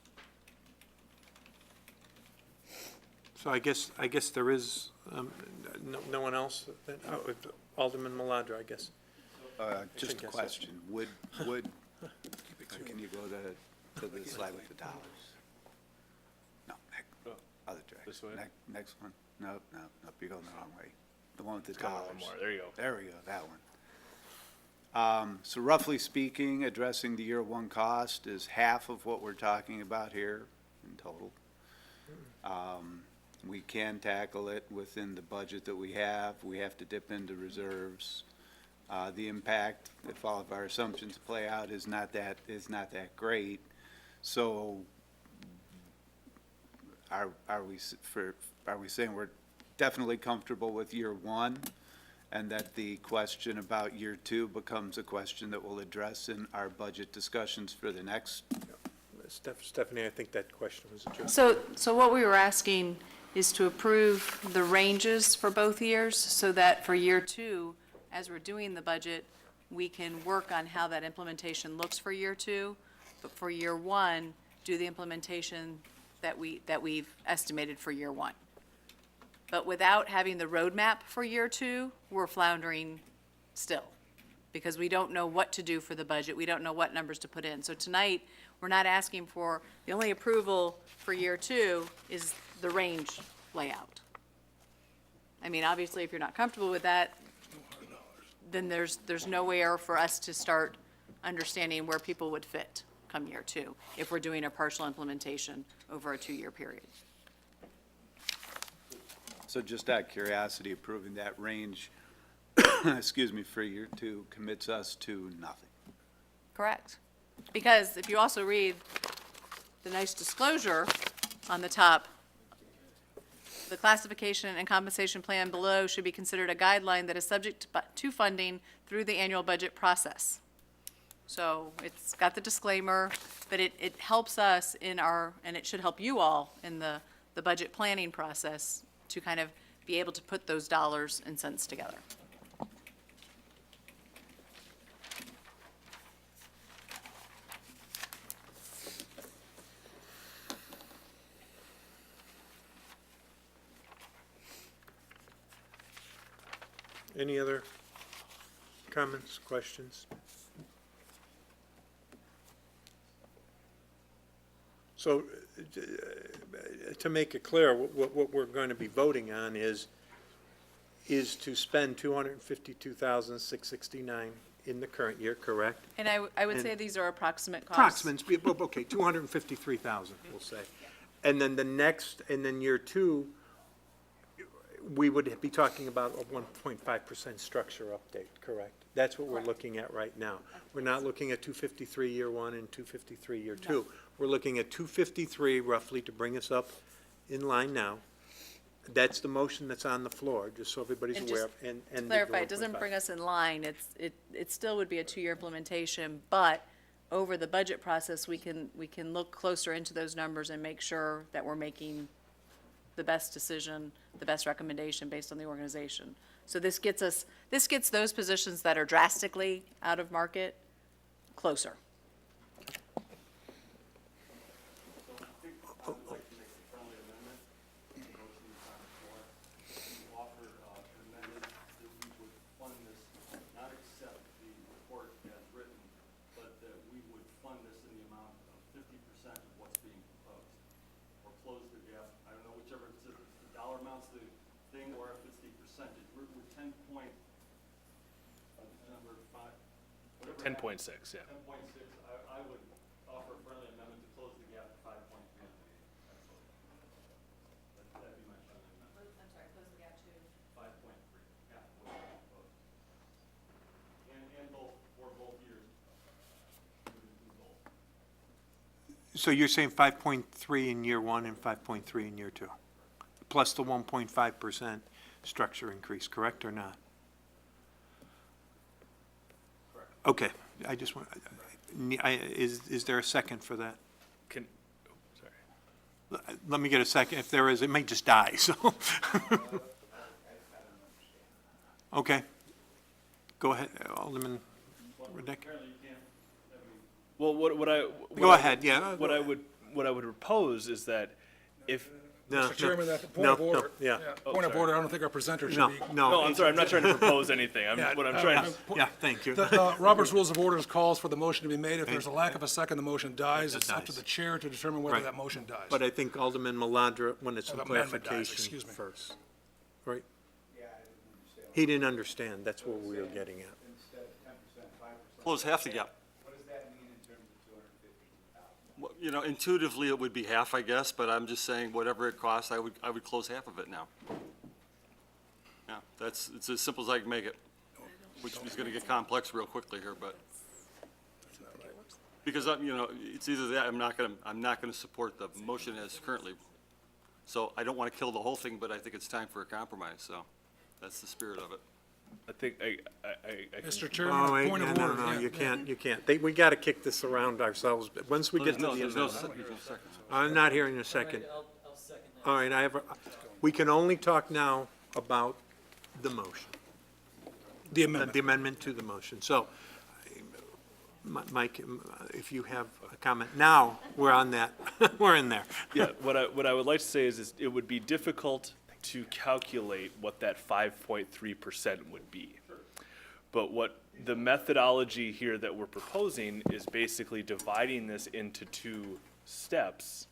So I guess there is no one else. Alderman Maladra, I guess. Just a question, would, can you go to the slide with the dollars? No, other direction. This way? Next one, nope, you're going the wrong way. The one with the dollars. One more, there you go. There we go, that one. So roughly speaking, addressing the year one cost is half of what we're talking about here in total. We can tackle it within the budget that we have. We have to dip into reserves. The impact, if all of our assumptions play out, is not that great. So are we saying we're definitely comfortable with year one and that the question about year two becomes a question that we'll address in our budget discussions for the next. Stephanie, I think that question was addressed. So what we were asking is to approve the ranges for both years, so that for year two, as we're doing the budget, we can work on how that implementation looks for year two, but for year one, do the implementation that we've estimated for year one. But without having the roadmap for year two, we're floundering still, because we don't know what to do for the budget, we don't know what numbers to put in. So tonight, we're not asking for, the only approval for year two is the range layout. I mean, obviously, if you're not comfortable with that, then there's nowhere for us to start understanding where people would fit come year two, if we're doing a partial implementation over a 2-year period. So just out of curiosity, approving that range, excuse me, for year two commits us to nothing. Correct. Because if you also read the nice disclosure on the top, the classification and compensation plan below should be considered a guideline that is subject to funding through the annual budget process. So it's got the disclaimer, but it helps us in our, and it should help you all in the budget planning process to kind of be able to put those dollars and cents together. Any other comments, questions? So, to make it clear, what we're going to be voting on is to spend $252,669 in the current year, correct? And I would say these are approximate costs. Approximates, okay, 253,000, we'll say. And then and then year two, we would be talking about a 1.5% structure update, correct? That's what we're looking at right now. We're not looking at 253 year one and 253 year two. We're looking at 253 roughly to bring us up in line now. That's the motion that's on the floor, just so everybody's And aware. just to clarify, it doesn't bring us in line. It still would be a 2-year implementation, but over the budget process, we can look closer into those numbers and make sure that we're making the best decision, the best recommendation based on the organization. So this gets those positions that are drastically out of market closer. Or if it's the percentage, we're 10 point, number 5, whatever. 10.6, yeah. 10.6, I would offer a friendly amendment to close the gap to 5.3. That'd be my friendly amendment. I'm sorry, close the gap to? 5.3, yeah, what's being proposed. And both, for both years. Both. So you're saying 5.3 in year one and 5.3 in year two? Plus the 1.5% structure increase, correct or not? Correct. Okay, I just want, is there a second for that? Sorry. Let me get a second. If there is, it may just die, so. Okay. Go ahead, Alderman Radecki. Well, Go ahead, yeah. What I would propose is that if, No, Mr. Chairman, no, that's a point of no, order. yeah. Point of sorry. order, I don't think our presenter should No, be. no, I'm sorry, I'm not trying to propose anything. Yeah, What I'm trying to, Yeah, thank you. The Robert's Rules of Orders calls for the motion to be made. If there's a lack of a second, the motion dies. It's up to dies. the chair to determine whether Right. that motion dies. But I think Alderman Maladra wanted some Amendment dies, clarification excuse me. first. Right? He didn't understand, that's what we were getting at. Close half the gap. What does that mean in terms of 252,000? Well, you know, intuitively, it would be half, I guess, but I'm just saying, whatever it costs, I would close half of it now. Yeah, it's as simple as I can make it, which is gonna get complex real quickly here, but. Because, you know, it's either that, I'm not gonna support the motion as currently. So I don't wanna kill the whole thing, but I think it's time for a compromise, so that's the spirit of it. I think I can. Mr. Chairman, Oh, a wait, point no, of no, order. no, Yeah, you yeah. can't, you can't. We gotta kick this around ourselves, but once we get to the amendment. I'm not hearing a second. I'll second that. All right, we can only talk now about the motion, The amendment. the amendment to the motion. So, Mike, if you have a comment, now, we're on that, we're in there. Yeah, what I would like to say is it would be difficult to calculate what that 5.3% would be. But what the methodology here that we're proposing is basically dividing this into two steps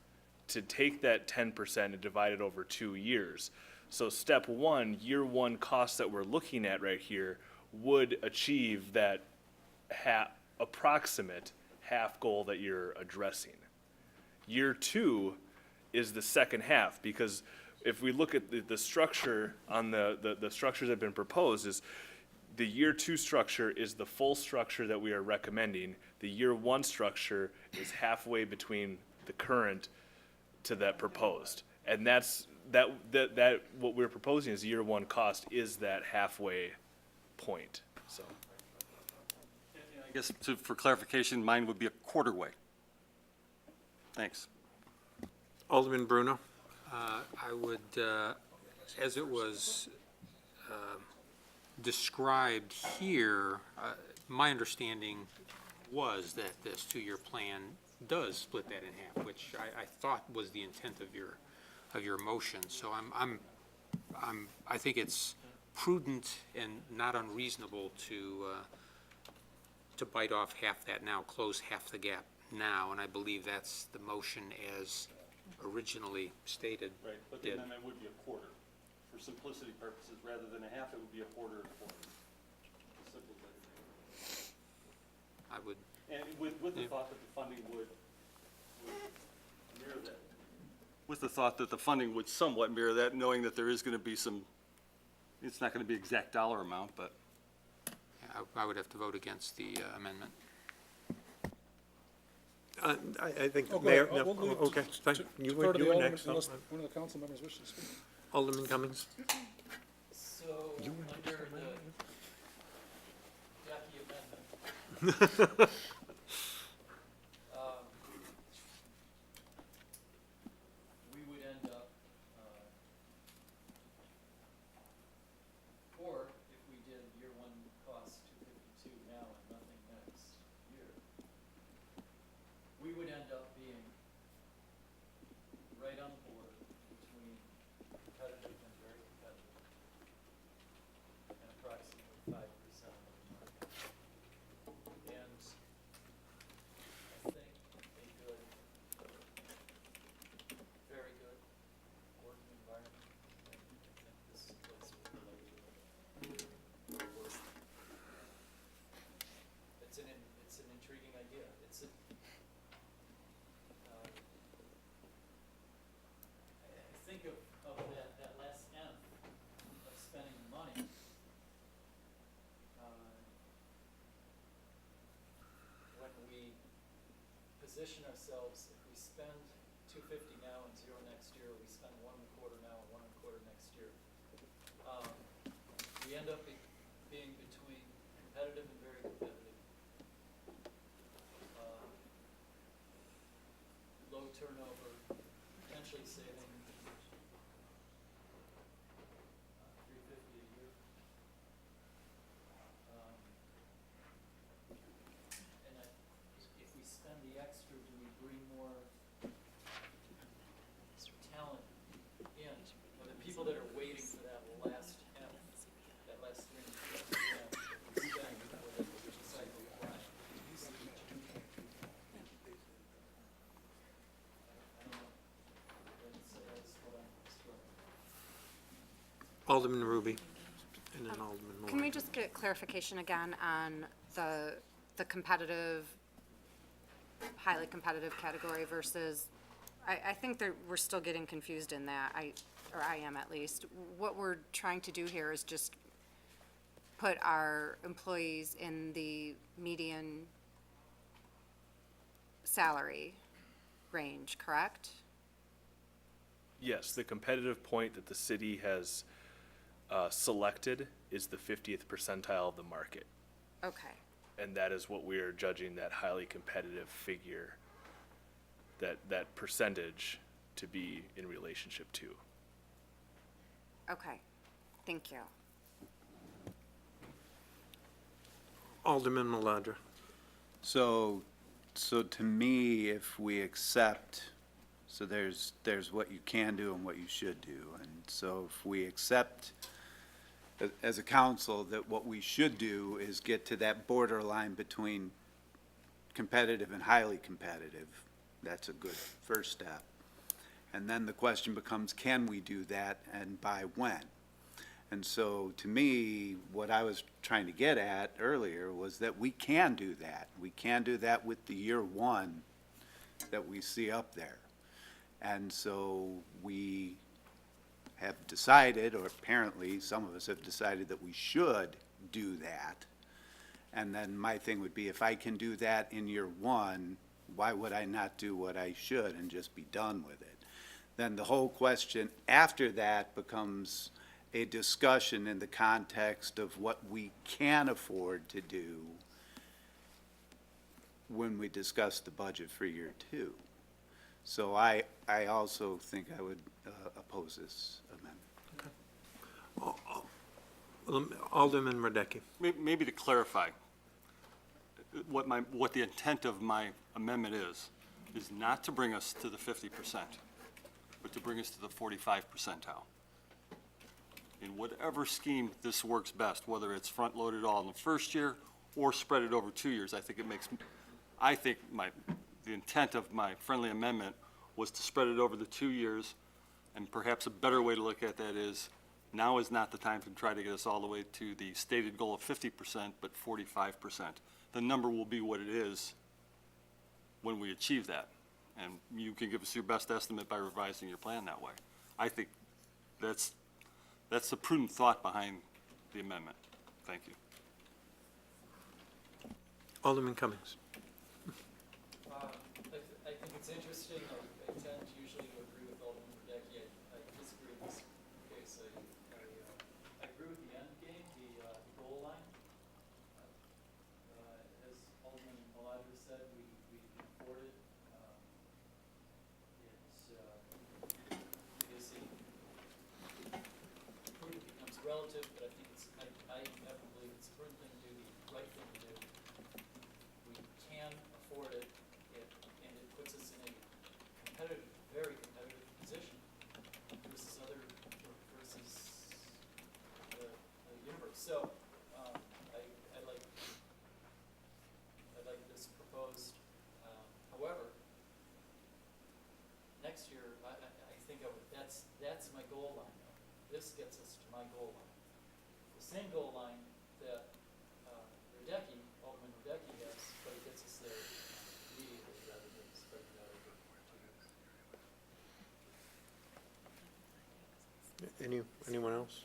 to take that 10% and divide it over 2 years. So step one, year one cost that we're looking at right here would achieve that approximate half goal that you're addressing. Year two is the second half, because if we look at the structure on the structures that have been proposed, is the year two structure is the full structure that we are recommending. The year one structure is halfway between the current to that proposed. And that's, what we're proposing is year one cost is that halfway point, so. I guess for clarification, mine would be a quarter way. Thanks. Alderman Bruno? I would, as it was described here, my understanding was that this two-year plan does split that in half, which I thought was the intent of your motion. So I think it's prudent and not unreasonable to bite off half that now, close half the gap now, and I believe that's the motion as originally stated. Right, but the amendment would be a quarter. For simplicity purposes, rather than a half, it would be a quarter and a quarter. Simple as that. I would, And with the thought that the funding would mirror that. With the thought that the funding would somewhat mirror that, knowing that there is going to be some, it's not going to be exact dollar amount, but. I would have to vote against the amendment. I think, Oh, go Mayor, ahead. no, We'll leave it okay, fine. You defer were to the alderman next. unless one of the council members wishes to speak. Alderman Cummings? So, under the Ducky amendment, we would end up, or if we did year one cost 252 now and nothing next year, we would end up being right on the border between competitive and very competitive, and approximately 5% of the market. And I think a good, very good working environment, and I think this is a place where we'd like to work. It's an intriguing idea. It's a, I think of that last M of spending money. When we position ourselves, if we spend 250 now and 0 next year, we spend 1.25 now and 1.25 next year. We end up being between competitive and very competitive. Low turnover, potentially saving $350 a year. And if we spend the extra, do we bring more talent in? Or the people that are waiting for that last M, that last 350 M, we spend before they decide to apply. Alderman Ruby, and then Alderman Moore. Can we just get clarification again on the competitive, highly competitive category versus, I think that we're still getting confused in that, or I am at least. What we're trying to do here is just put our employees in the median salary range, correct? Yes, the competitive point that the city has selected is the 50th percentile of the market. Okay, And that is what we are judging that highly competitive figure, that percentage to be in relationship to. okay, thank you. Alderman Maladra. So to me, if we accept, so there's what you can do and what you should do. And so if we accept as a council that what we should do is get to that borderline between competitive and highly competitive, that's a good first step. And then the question becomes, can we do that and by when? And so, to me, what I was trying to get at earlier was that we can do that. We can do that with the year one that we see up there. And so we have decided, or apparently some of us have decided, that we should do that. And then my thing would be, if I can do that in year one, why would I not do what I should and just be done with it? Then the whole question after that becomes a discussion in the context of what we can afford to do when we discuss the budget for year two. So I also think I would oppose this amendment. Alderman Radecki. Maybe to clarify, what the intent of my amendment is not to bring us to the 50%, but to bring us to the 45 percentile. In whatever scheme this works best, whether it's front-loaded all in the first year or spread it over 2 years, I think the intent of my friendly amendment was to spread it over the 2 years, and perhaps a better way to look at that is, now is not the time to try to get us all the way to the stated goal of 50%, but 45%. The number will be what it is when we achieve that, and you can give us your best estimate by revising your plan that way. I think that's the prudent thought behind the amendment. Thank you. Alderman Cummings. I think it's interesting. I tend usually to agree with Alderman Radecki. I disagree in this case. I agree with the end game, the goal line. As Alderman Maladra said, we can afford it. It is prudent becomes relative, but I think I happen to believe it's a prudent thing to do, the right thing to do. We can afford it, and it puts us in a competitive, very competitive position versus the universe. So, I like this proposed, however, next year, I think that's my goal line. This gets us to my goal line. The same goal line that Alderman Radecki has, but it gets us there immediately rather than spreading it out over 2 years. Anyone else?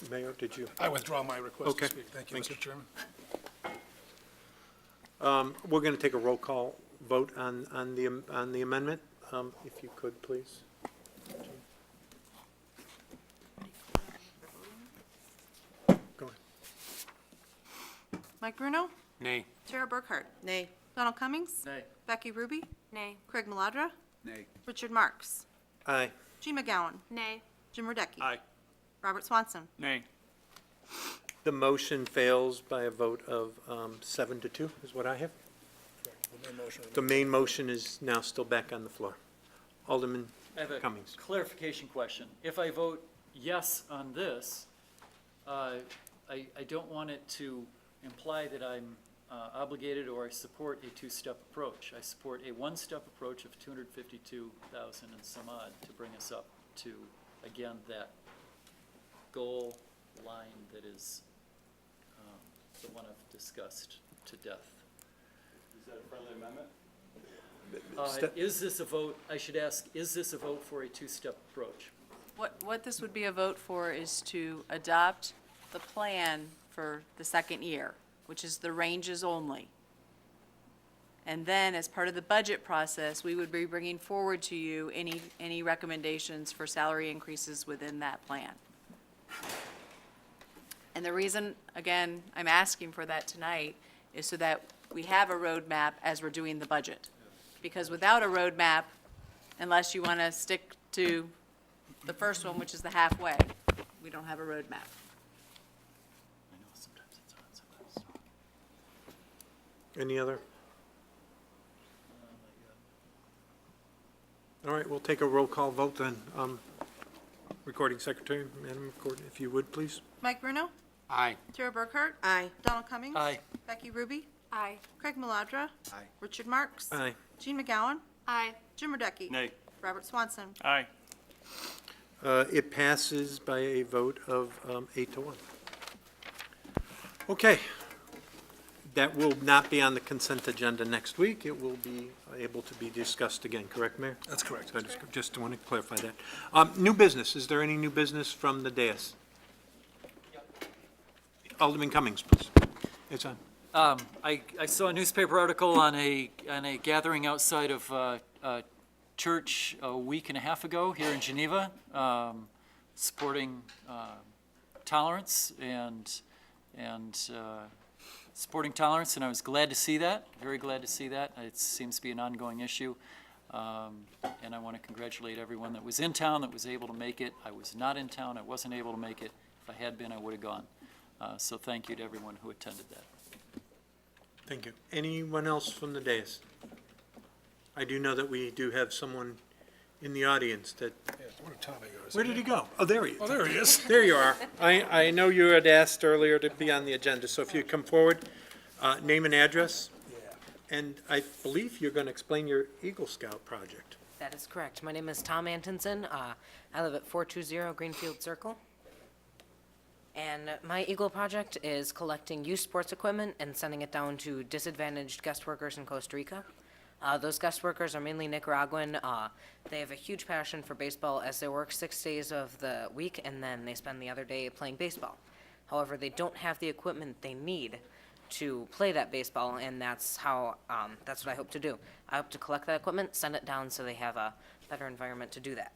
Mayor, did you? I withdraw my request to Okay. speak. Thank you, Thank Mr. Chairman. We're going to take a roll call vote on the amendment, if you could, please. Go ahead. Mike Bruno? Nay. Tara Burkhart? Nay. Donald Cummings? Nay. Becky Ruby? Nay. Craig Maladra? Nay. Richard Marks? Aye. Jean McGowan? Nay. Jim Radecki? Aye. Robert Swanson? Nay. The motion fails by a vote of 7-2, is what I have. The main motion. The main motion is now still back on the floor. Alderman I have a Cummings. clarification question. If I vote yes on this, I don't want it to imply that I'm obligated or I support a two-step approach. I support a one-step approach of 252,000 and some odd to bring us up to, again, that goal line that is the one I've discussed to death. Is that a friendly amendment? Is this a vote, I should ask, is this a vote for a two-step approach? What this would be a vote for is to adopt the plan for the second year, which is the ranges only. And then, as part of the budget process, we would be bringing forward to you any recommendations for salary increases within that plan. And the reason, again, I'm asking for that tonight is so that we have a roadmap as we're doing the budget. Because without a roadmap, unless you want to stick to the first one, which is the halfway, we don't have a roadmap. I know sometimes it's on, sometimes it's not. Any other? All right, we'll take a roll call vote then. Recording Secretary, Madam Recorder, if you would, please. Mike Bruno? Aye. Tara Burkhart? Aye. Donald Cummings? Aye. Becky Ruby? Aye. Craig Maladra? Aye. Richard Marks? Aye. Jean McGowan? Aye. Jim Radecki? Nay. Robert Swanson? Aye. It passes by a vote of 8-1. Okay. That will not be on the consent agenda next week. It will be able to be discussed again, correct, Mayor? That's correct. So I just want to clarify that. New business, is there any new business from the dais? Alderman Cummings, please. It's on. I saw a newspaper article on a gathering outside of church a week and a half ago here in Geneva, supporting tolerance and supporting tolerance, and I was glad to see that, very glad to see that. It seems to be an ongoing issue, and I want to congratulate everyone that was in town, that was able to make it. I was not in town, I wasn't able to make it. If I had been, I would have gone. So thank you to everyone who attended that. Thank you. Anyone else from the dais? I do know that we do have someone in the audience that, Where did Tommy go? where did he go? Oh, there he is. Oh, there he is. There you are. I know you had asked earlier to be on the agenda, so if you come forward, name and address, and I believe you're going to explain your Eagle Scout project. That is correct. My name is Tom Antonson. I live at 420 Greenfield Circle. And my Eagle project is collecting youth sports equipment and sending it down to disadvantaged guest workers in Costa Rica. Those guest workers are mainly Nicaraguan. They have a huge passion for baseball as they work 6 days of the week and then they spend the other day playing baseball. However, they don't have the equipment they need to play that baseball, and that's what I hope to do. I hope to collect that equipment, send it down so they have a better environment to do that.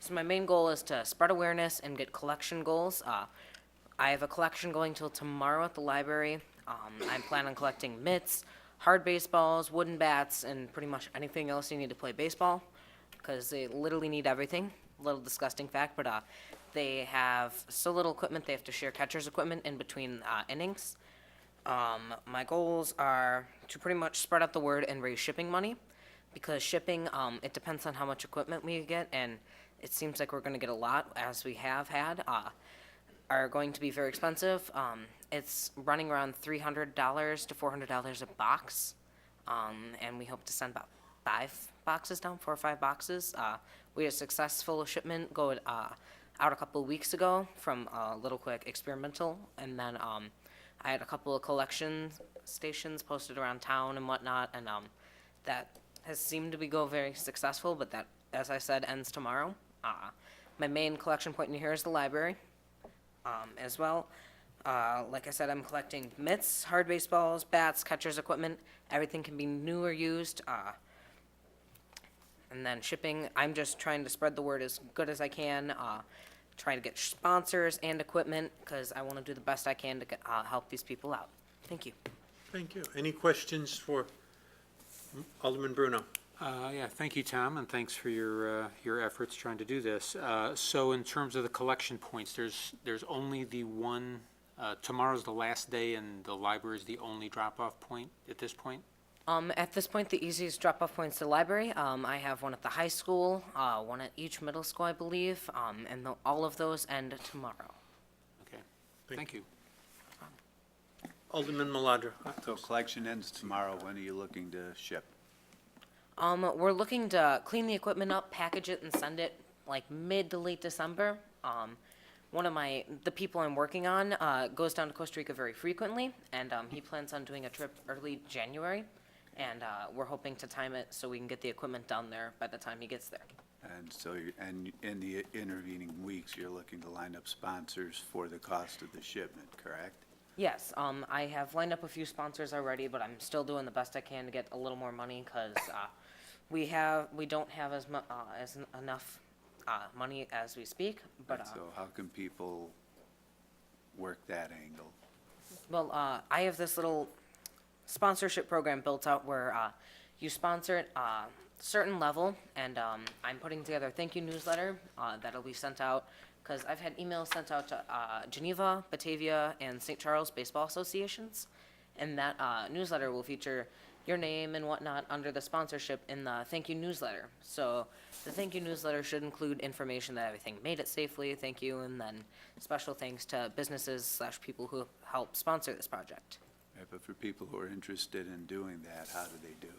So my main goal is to spread awareness and get collection goals. I have a collection going till tomorrow at the library. I plan on collecting mitts, hard baseballs, wooden bats, and pretty much anything else you need to play baseball, because they literally need everything. A little disgusting fact, but they have so little equipment, they have to share catcher's equipment in between innings. My goals are to pretty much spread out the word and raise shipping money, because shipping, it depends on how much equipment we get, and it seems like we're going to get a lot, as we have had, are going to be very expensive. It's running around $300 to $400 a box, and we hope to send about 5 boxes down, 4 or 5 boxes. We had a successful shipment go out a couple of weeks ago from Little Quick Experimental, and then I had a couple of collection stations posted around town and whatnot, and that has seemed to go very successful, but that, as I said, ends tomorrow. My main collection point in here is the library as well. Like I said, I'm collecting mitts, hard baseballs, bats, catcher's equipment. Everything can be new or used. And then shipping, I'm just trying to spread the word as good as I can, trying to get sponsors and equipment, because I want to do the best I can to help these people out. Thank you. Thank you. Any questions for Alderman Bruno? Yeah, thank you, Tom, and thanks for your efforts trying to do this. So in terms of the collection points, there's only the one, tomorrow's the last day and the library is the only drop-off point at this point? At this point, the easiest drop-off point is the library. I have one at the high school, one at each middle school, I believe, and all of those end tomorrow. Okay, thank you. Alderman Maladra. So collection ends tomorrow. When are you looking to ship? We're looking to clean the equipment up, package it, and send it like mid to late December. One of the people I'm working on goes down to Costa Rica very frequently, and he plans on doing a trip early January, and we're hoping to time it so we can get the equipment down there by the time he gets there. And so, and in the intervening weeks, you're looking to line up sponsors for the cost of the shipment, correct? Yes, I have lined up a few sponsors already, but I'm still doing the best I can to get a little more money, because we don't have as enough money as we speak. But So how can people, work that angle? Well, I have this little sponsorship program built out where you sponsor at a certain level, and I'm putting together a thank you newsletter that'll be sent out, because I've had emails sent out to Geneva, Batavia, and St. Charles Baseball Associations, and that newsletter will feature your name and whatnot under the sponsorship in the thank you newsletter. So the thank you newsletter should include information that everything made it safely, thank you, and then special thanks to businesses / people who help sponsor this project. Right, but for people who are interested in doing that, how do they do it?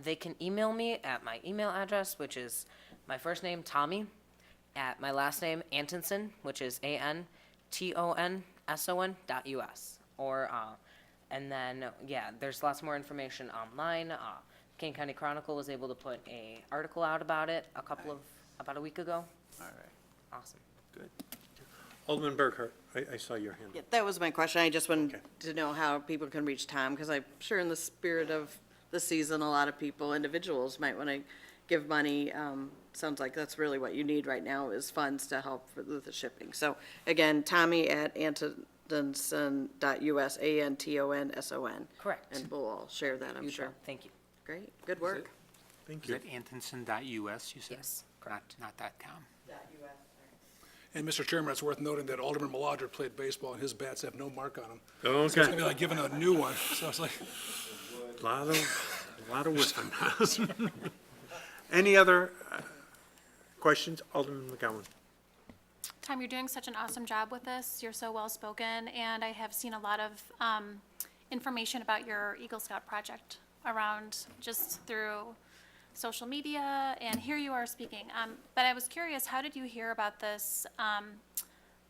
They can email me at my email address, which is my first name, Tommy, at my last name, Antonson, which is ANTONSON.US. Or, and then, yeah, there's lots more information online. King County Chronicle was able to put a article out about it about a week ago. All right, Awesome. good. Alderman Burkhart, I saw your hand. Yeah, that was my question. I just wanted Okay. to know how people can reach Tom, because I'm sure in the spirit of the season, a lot of people, individuals, might want to give money. Sounds like that's really what you need right now is funds to help with the shipping. So again, Tommy at Antonson.us, ANTONSON. Correct. And we'll all share that, I'm You sure. too. Thank you. Great, good work. Thank Is you. that Antonson.us, you said? Yes, Not .com. And Mr. Chairman, it's worth noting that Alderman Maladra played baseball, and his bats have no mark on them. So it's Okay. gonna be like giving a new one, so it's like, A lot of wisdom. Any other questions? Alderman McGowan. Tom, you're doing such an awesome job with this. You're so well-spoken, and I have seen a lot of information about your Eagle Scout project around just through social media, and here you are speaking. But I was curious, how did you hear about this,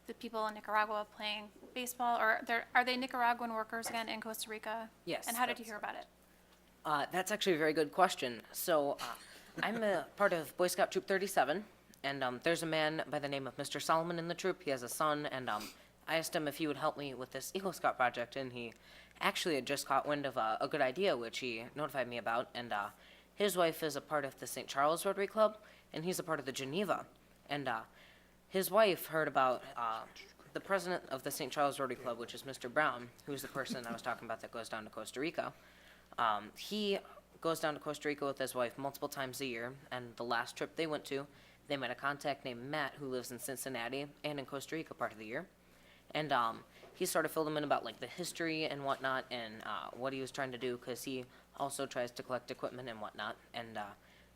the people in Nicaragua playing baseball, or are they Nicaraguan workers again in Costa Rica? Yes, And how did you that's- hear about it? That's actually a very good question. So, I'm a part of Boy Scout Troop 37, and there's a man by the name of Mr. Solomon in the troop. He has a son, and I asked him if he would help me with this Eagle Scout project, and he actually had just caught wind of a good idea, which he notified me about, and his wife is a part of the St. Charles Rotary Club, and he's a part of the Geneva, and his wife heard about the president of the St. Charles Rotary Club, which is Mr. Brown, who's the person I was talking about that goes down to Costa Rica. He goes down to Costa Rica with his wife multiple times a year, and the last trip they went to, they met a contact named Matt who lives in Cincinnati and in Costa Rica part of the year. And he sort of filled them in about like the history and whatnot and what he was trying to do, because he also tries to collect equipment and whatnot. And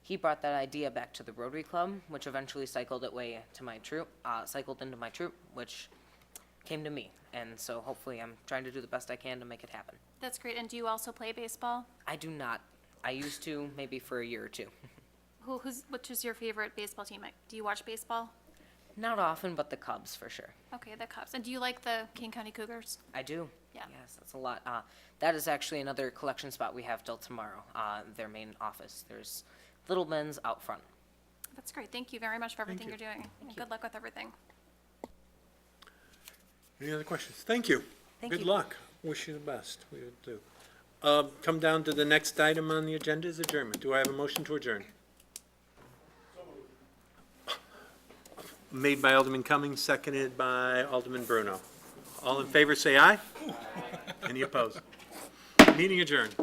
he brought that idea back to the Rotary Club, which eventually cycled into my troop, which came to me. And so hopefully I'm trying to do the best I can to make it happen. That's great. And do you also play baseball? I do not. I used to, maybe for a year or two. Which is your favorite baseball team? Do you watch baseball? Not often, but the Cubs for sure. Okay, the Cubs. And do you like the King County Cougars? I do. Yeah. Yes, that's a lot. That is actually another collection spot we have till tomorrow, their main office. There's Little Men's out front. That's great. Thank you very much for everything you. you're doing. And good luck with everything. Any other questions? Thank you. Thank Good you. luck. Wish you the best. We would do. Come down to the next item on the agenda is adjournment. Do I have a motion to adjourn? Made by Alderman Cummings, seconded by Alderman Bruno. All in favor, say aye. Any opposed? Meeting adjourned.